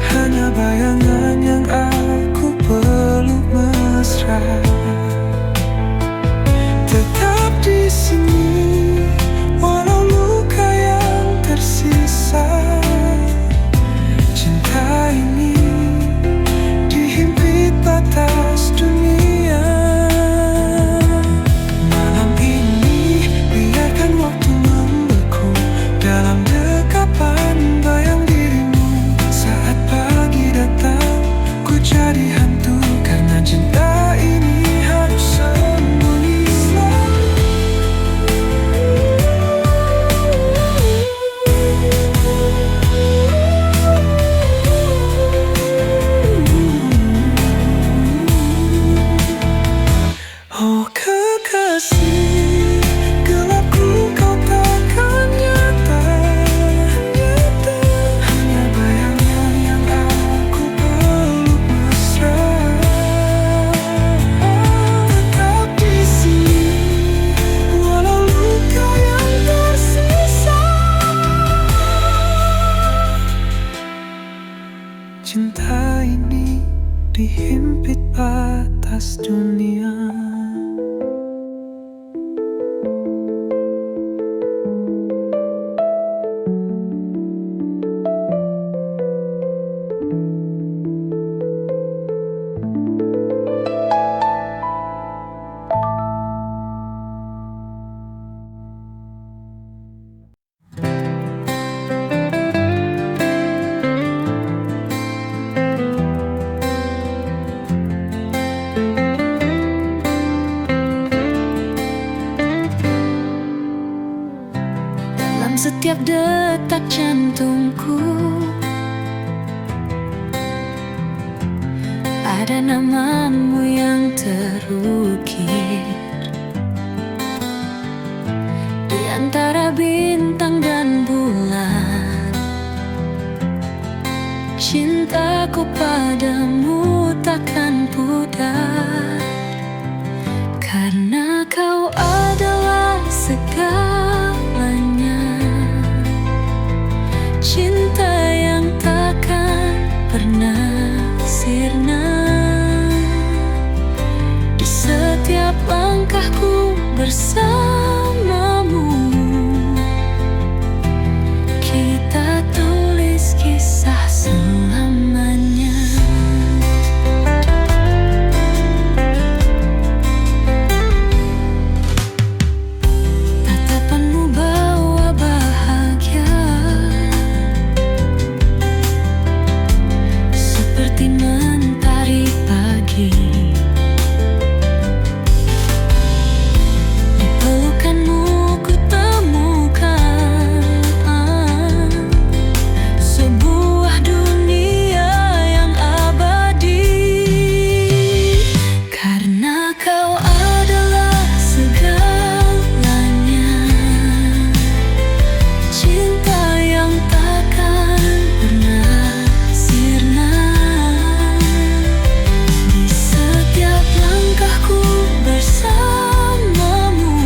Speaker 1: Hanya bayangan yang aku peluk mesra. Tetap di sini walau luka yang tersisa. Cinta ini dihimpit batas dunia. Malam ini biarkan waktu membeku dalam dekapan bayang dirimu. Saat pagi datang ku jadi hantu karena cinta ini harus sembunyi selalu. Oh kekasih, gelapku kau takkan nyata. Hanya bayangan yang aku peluk mesra. Tetap di sini walau luka yang tersisa. Cinta ini dihimpit batas dunia.
Speaker 2: Dalam setiap detak jantungku ada namamu yang terukir di antara bintang dan bulan. Cintaku padamu takkan pudar, karena kau adalah segalanya. Cinta yang takkan pernah sirna. Di setiap langkahku bersamamu, kita tulis kisah selamanya. Tatapanmu bawa bahagia, seperti mentari pagi. Di pelukanmu ku temukan sebuah dunia yang abadi. Karena kau adalah segalanya. Cinta yang takkan pernah sirna. Di setiap langkahku bersamamu,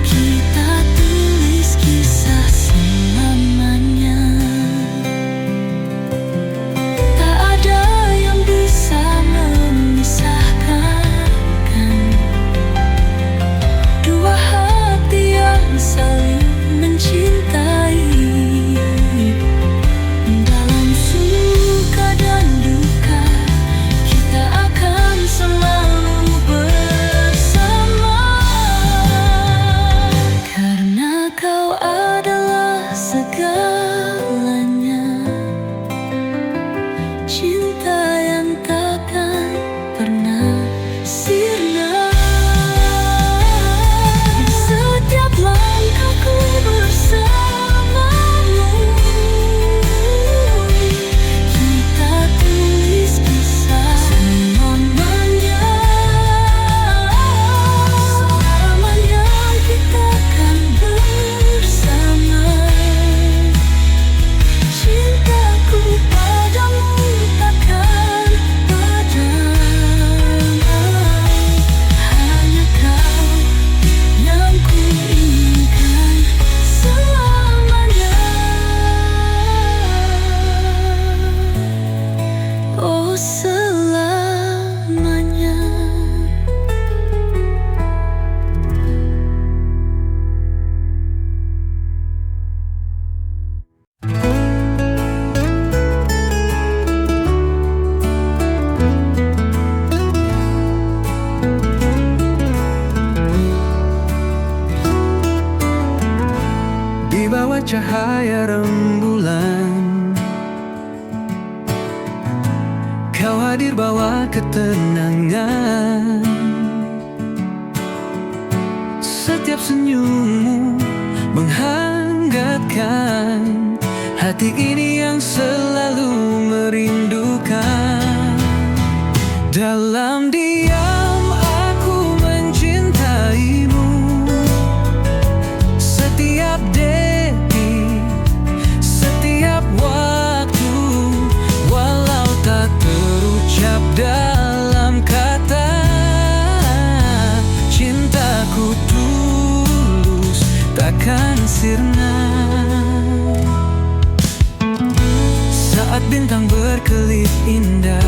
Speaker 2: kita tulis kisah selamanya. Tak ada yang bisa memisahkan dua hati yang saling mencintai. Dalam suka dan duka, kita akan selalu bersama. Karena kau adalah segalanya. Cinta yang takkan pernah sirna. Di setiap langkahku bersamamu,
Speaker 1: membawa cahaya rembulan. Kau hadir bawa ketenangan. Setiap senyummu menghangatkan hati ini yang selalu merindukan. Dalam diam aku mencintaimu, setiap detik, setiap waktu, walau tak terucap dalam kata. Cintaku tulus, takkan sirna. Saat bintang berkelip indah,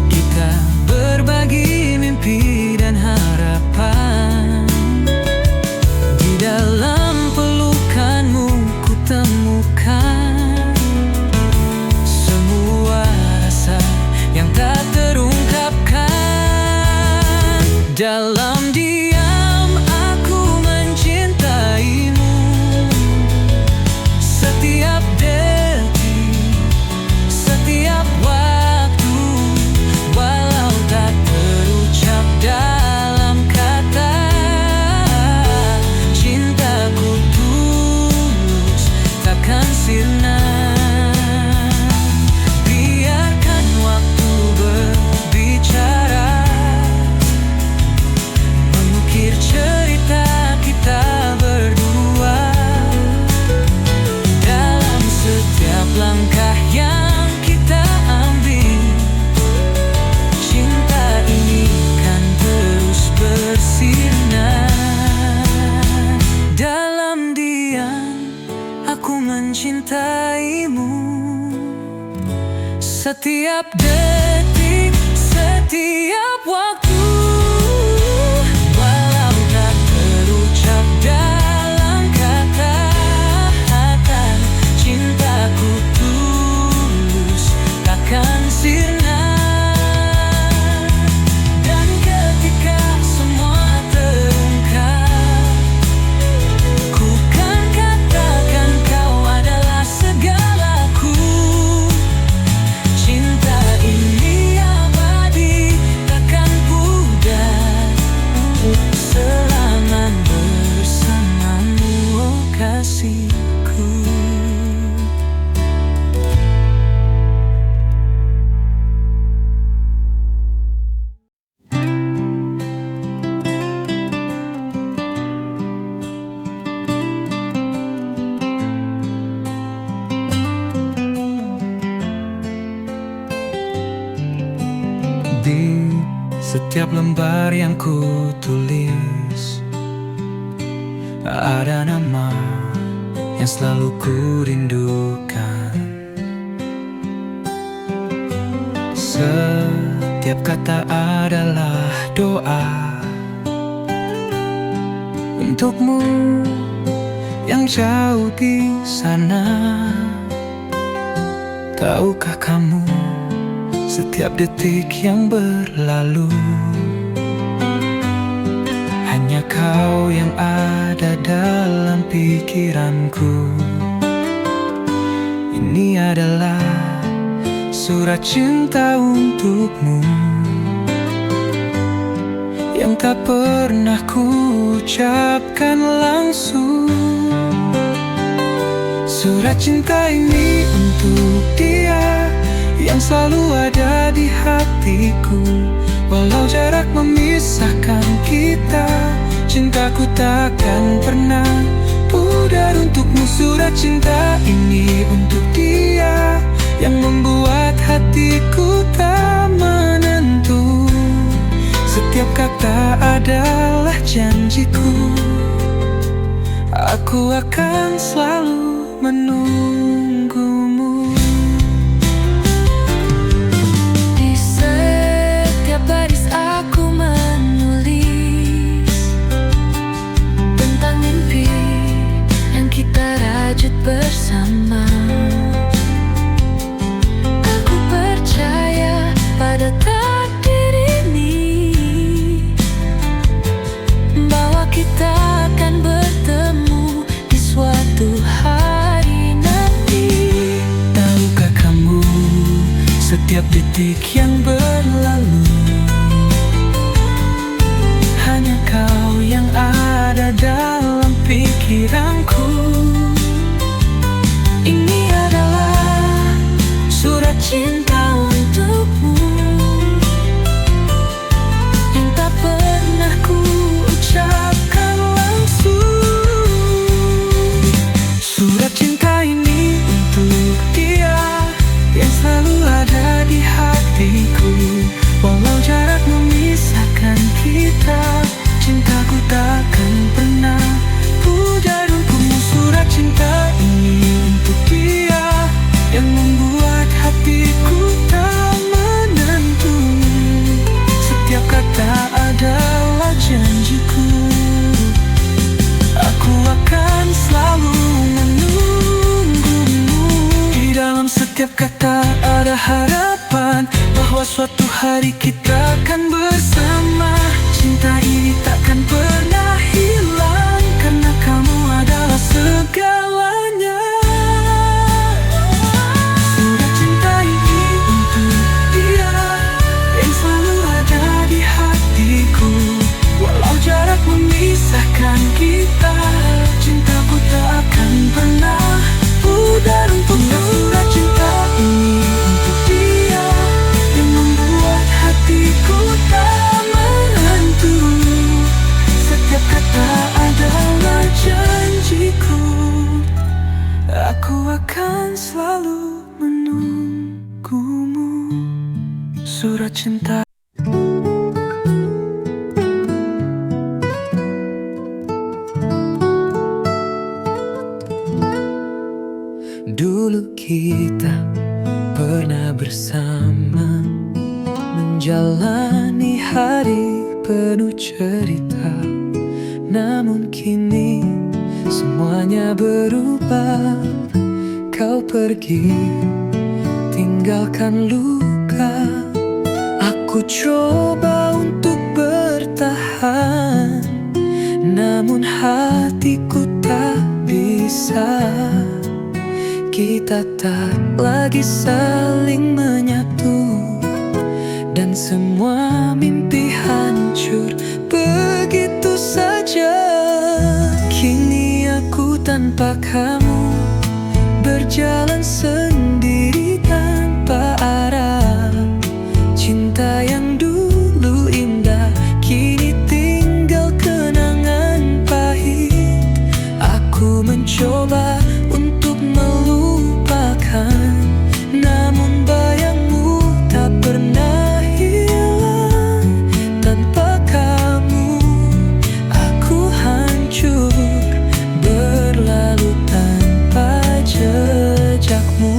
Speaker 1: kita berbagi mimpi dan harapan. Di dalam pelukanmu ku temukan semua rasa yang tak terungkapkan. Dalam diam aku mencintaimu, setiap detik, setiap waktu, walau tak terucap dalam kata. Cintaku tulus, takkan sirna. Biarkan waktu berbicara, mengukir cerita kita berdua. Dalam setiap langkah yang kita ambil, cinta ini kan terus bersinar. Dalam diam aku mencintaimu, setiap detik, setiap waktu, walau tak terucap dalam kata-kata. Cintaku tulus, takkan sirna. Dan ketika semua terungkap, ku kan katakan kau adalah segalaku. Cinta ini abadi, takkan pudar. Selamat bersamamu, oh kasihku. Di setiap lembar yang ku tulis, ada nama yang selalu ku rindukan. Setiap kata adalah doa untukmu yang jauh di sana. Tahukah kamu, setiap detik yang berlalu, hanya kau yang ada dalam pikiranku. Ini adalah surat cinta untukmu yang tak pernah ku ucapkan langsung. Surat cinta ini untuk dia yang selalu ada di hatiku. Walau jarak memisahkan kita, cintaku takkan pernah pudar untukmu. Surat cinta ini untuk dia yang membuat hatiku tak menentu. Setiap kata adalah janjiku, aku akan selalu menunggumu.
Speaker 2: Di setiap baris aku menulis tentang mimpi yang kita rajut bersama. Aku percaya pada takdir ini, bahwa kita akan bertemu di
Speaker 1: detik yang berlalu. Hanya kau yang ada dalam pikiranku. Ini adalah surat cinta untukmu yang tak pernah ku ucapkan langsung. Surat cinta ini untuk dia yang selalu ada di hatiku. Walau jarak memisahkan kita, cintaku takkan pernah pudar untukmu. Surat cinta ini untuk dia yang membuat hatiku tak menentu. Setiap kata adalah janjiku. Aku akan selalu menunggumu. Di dalam setiap kata ada harapan bahwa suatu hari kita akan bersama. Cinta ini takkan pernah hilang karena kamu adalah segalanya. Surat cinta ini untuk dia yang selalu ada di hatiku. Walau jarak memisahkan kita, cintaku tak akan pernah pudar untukmu. Surat cinta ini untuk dia yang membuat hatiku tak menentu. Setiap kata adalah janjiku. Aku akan selalu menunggumu. Surat cinta. Dulu kita pernah bersama menjalani hari penuh cerita. Namun kini semuanya berubah. Kau pergi tinggalkan luka. Aku coba untuk bertahan, namun hatiku tak bisa. Kita tak lagi saling menyatu, dan semua mimpi hancur begitu saja. Kini aku tanpa kamu berjalan sendiri tanpa arah. Cinta yang dulu indah kini tinggal kenangan pahit. Aku mencoba untuk melupakan, namun bayangmu tak pernah hilang. Tanpa kamu aku hancur, berlalu tanpa jejakmu.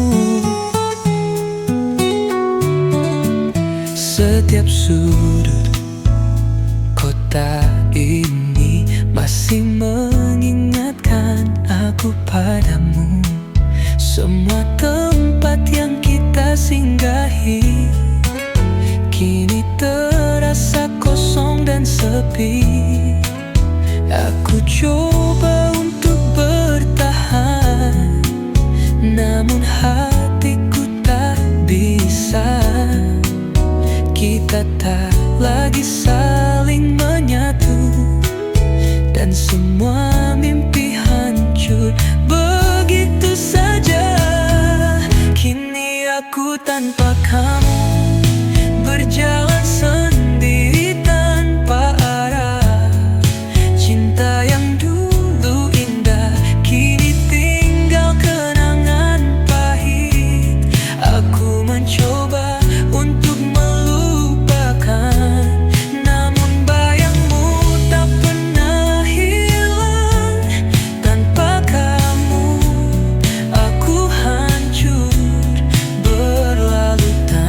Speaker 1: Setiap sudut kota ini masih mengingatkan aku padamu. Semua tempat yang kita singgahi kini terasa kosong dan sepi. Aku coba untuk bertahan, namun hatiku tak bisa. Kita tak lagi saling menyatu, dan semua mimpi hancur begitu saja. Kini aku tanpa kamu berjalan sendiri tanpa arah. Cinta yang dulu indah kini tinggal kenangan pahit. Aku mencoba untuk melupakan, namun bayangmu tak pernah hilang. Tanpa kamu aku hancur, berlalu tanpa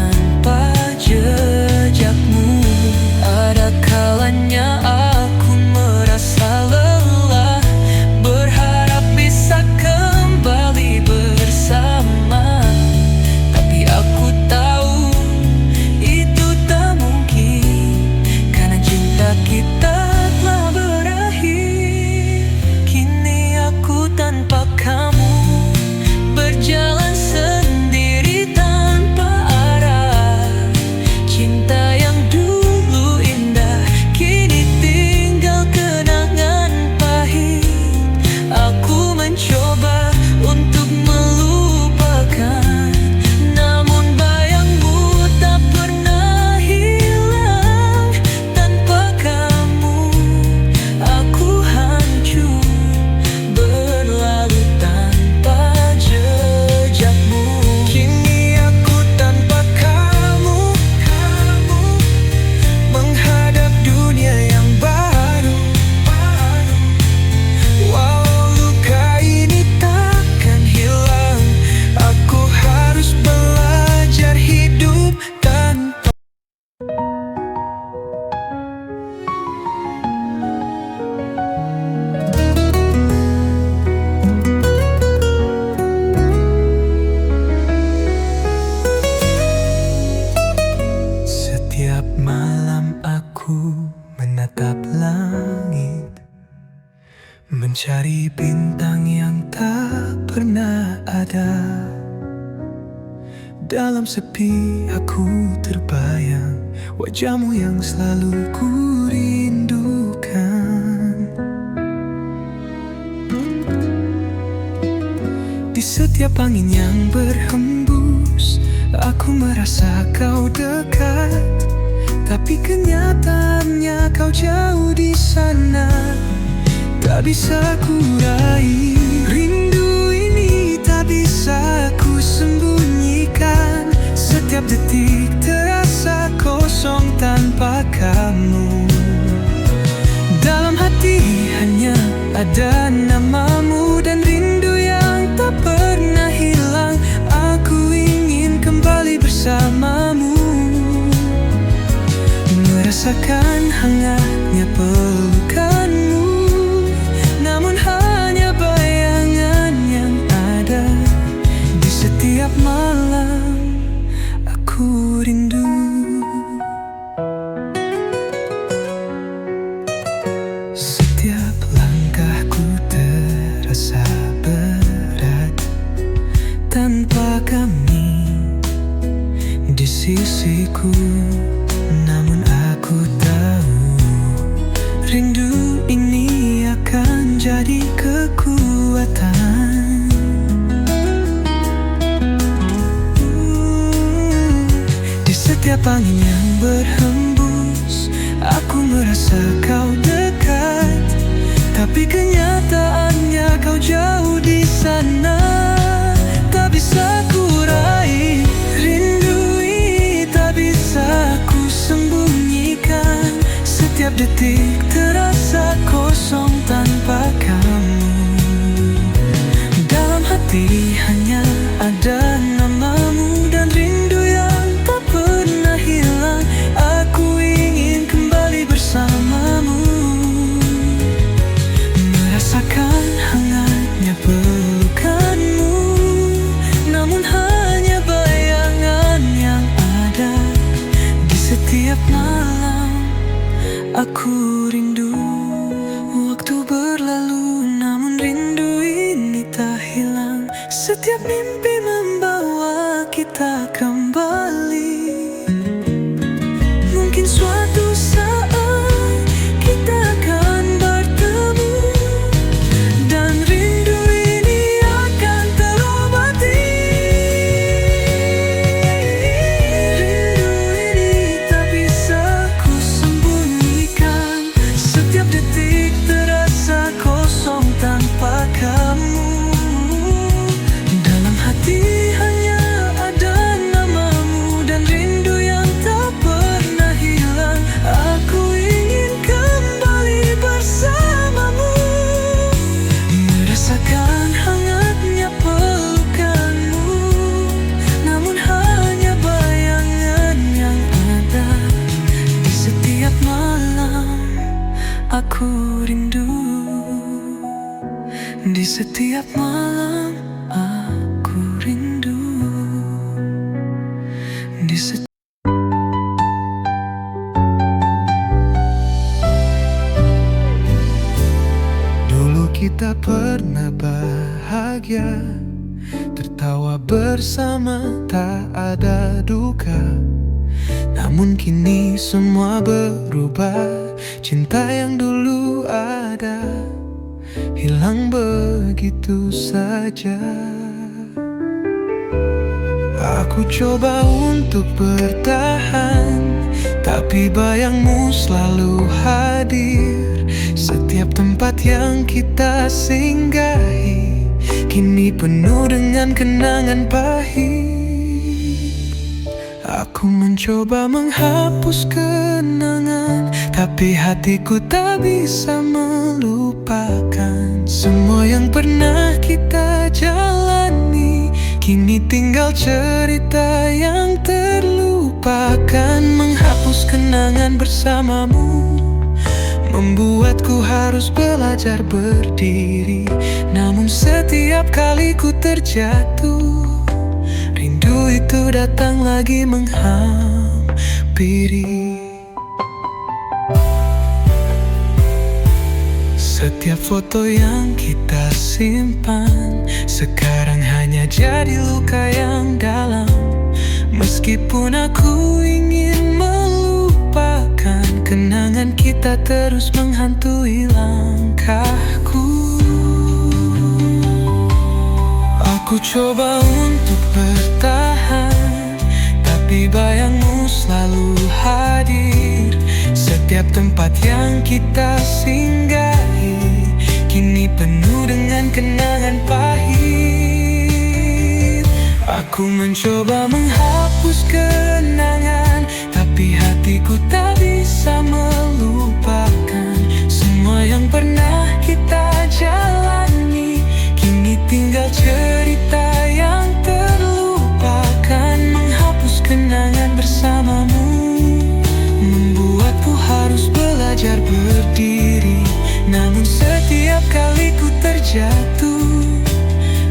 Speaker 1: pernah ada. Dalam sepi aku terbayang wajahmu yang selalu ku rindukan. Di setiap angin yang berhembus, aku merasa kau dekat, tapi kenyataannya kau jauh di sana. Tak bisa ku raih rindu ini, tak bisa ku sembunyikan. Setiap detik terasa kosong tanpa kamu. Dalam hati hanya ada namamu dan rindu yang tak pernah hilang. Aku ingin kembali bersamamu, merasakan hangatnya pelukanmu. Namun hanya bayangan yang ada. Di setiap malam aku rindu. Setiap langkahku terasa berat tanpa kami di sisiku. Namun aku tahu rindu ini akan jadi kekuatan. Di setiap angin yang berhembus, aku merasa kau dekat, tapi kenyataannya kau jauh di sana. Tak bisa ku raih rindu ini, tak bisa ku sembunyikan. Setiap detik terasa kosong tanpa kamu. Dalam hati hanya ada namamu dan rindu yang tak pernah hilang. Aku ingin kembali bersamamu, merasakan hangatnya pelukanmu. Namun hanya bayangan yang ada. Di setiap malam aku rindu. Waktu berlalu namun rindu ini tak hilang. Setiap mimpi membawa kita kembali. Mungkin suatu saat kita akan bertemu, dan rindu ini akan terobati. Rindu ini tak bisa ku sembunyikan. Setiap detik terasa kosong tanpa kamu. Dalam hati hanya ada namamu dan rindu yang tak pernah hilang. Aku ingin kembali bersamamu, merasakan hangatnya pelukanmu. Namun hanya bayangan yang ada. Di setiap malam aku rindu. Di setiap malam aku rindu. Di setiap Dulu kita pernah bahagia, tertawa bersama, tak ada duka. Namun kini semua berubah. Cinta yang dulu ada hilang begitu saja. Aku coba untuk bertahan, tapi bayangmu selalu hadir. Setiap tempat yang kita singgahi kini penuh dengan kenangan pahit. Aku mencoba menghapus kenangan, tapi hatiku tak bisa melupakan. Semua yang pernah kita jalani kini tinggal cerita yang terlupakan. Menghapus kenangan bersamamu membuatku harus belajar berdiri. Namun setiap kali ku terjatuh, rindu itu datang lagi menghampiri. Setiap foto yang kita simpan sekarang jadi luka yang dalam. Meskipun aku ingin melupakan, kenangan kita terus menghantui langkahku. Aku coba untuk bertahan, tapi bayangmu selalu hadir. Setiap tempat yang kita singgahi kini penuh dengan kenangan pahit. Aku mencoba menghapus kenangan, tapi hatiku tak bisa melupakan. Semua yang pernah kita jalani kini tinggal cerita yang terlupakan. Menghapus kenangan bersamamu membuatku harus belajar berdiri. Namun setiap kali ku terjatuh,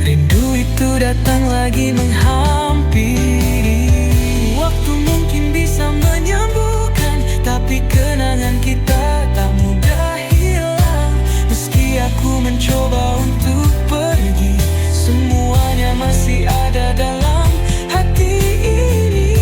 Speaker 1: rindu itu datang lagi menghampiri. Waktu mungkin bisa menyembuhkan, tapi kenangan kita tak mudah hilang. Meski aku mencoba untuk pergi, semuanya masih ada dalam hati ini.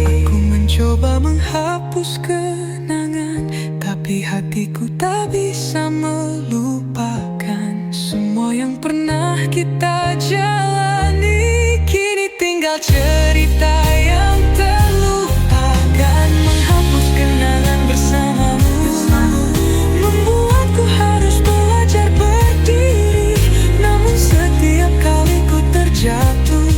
Speaker 1: Aku mencoba menghapus kenangan, tapi hatiku tak bisa melupakan. Semua yang pernah kita jalani kini tinggal cerita yang terlupakan. Menghapus kenangan bersamamu membuatku harus belajar berdiri. Namun setiap kali ku terjatuh,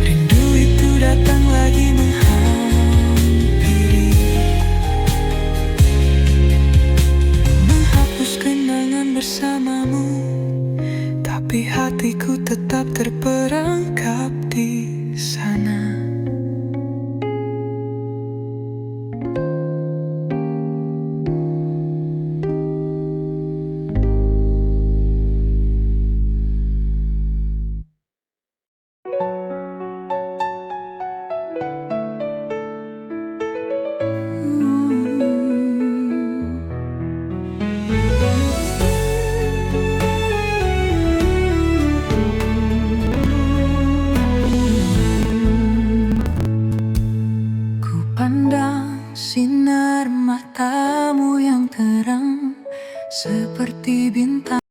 Speaker 1: rindu itu datang lagi menghampiri. Menghapus kenangan bersamamu, tapi hatiku tetap terperangkap di sana. Pandang sinar matamu yang terang seperti bintang.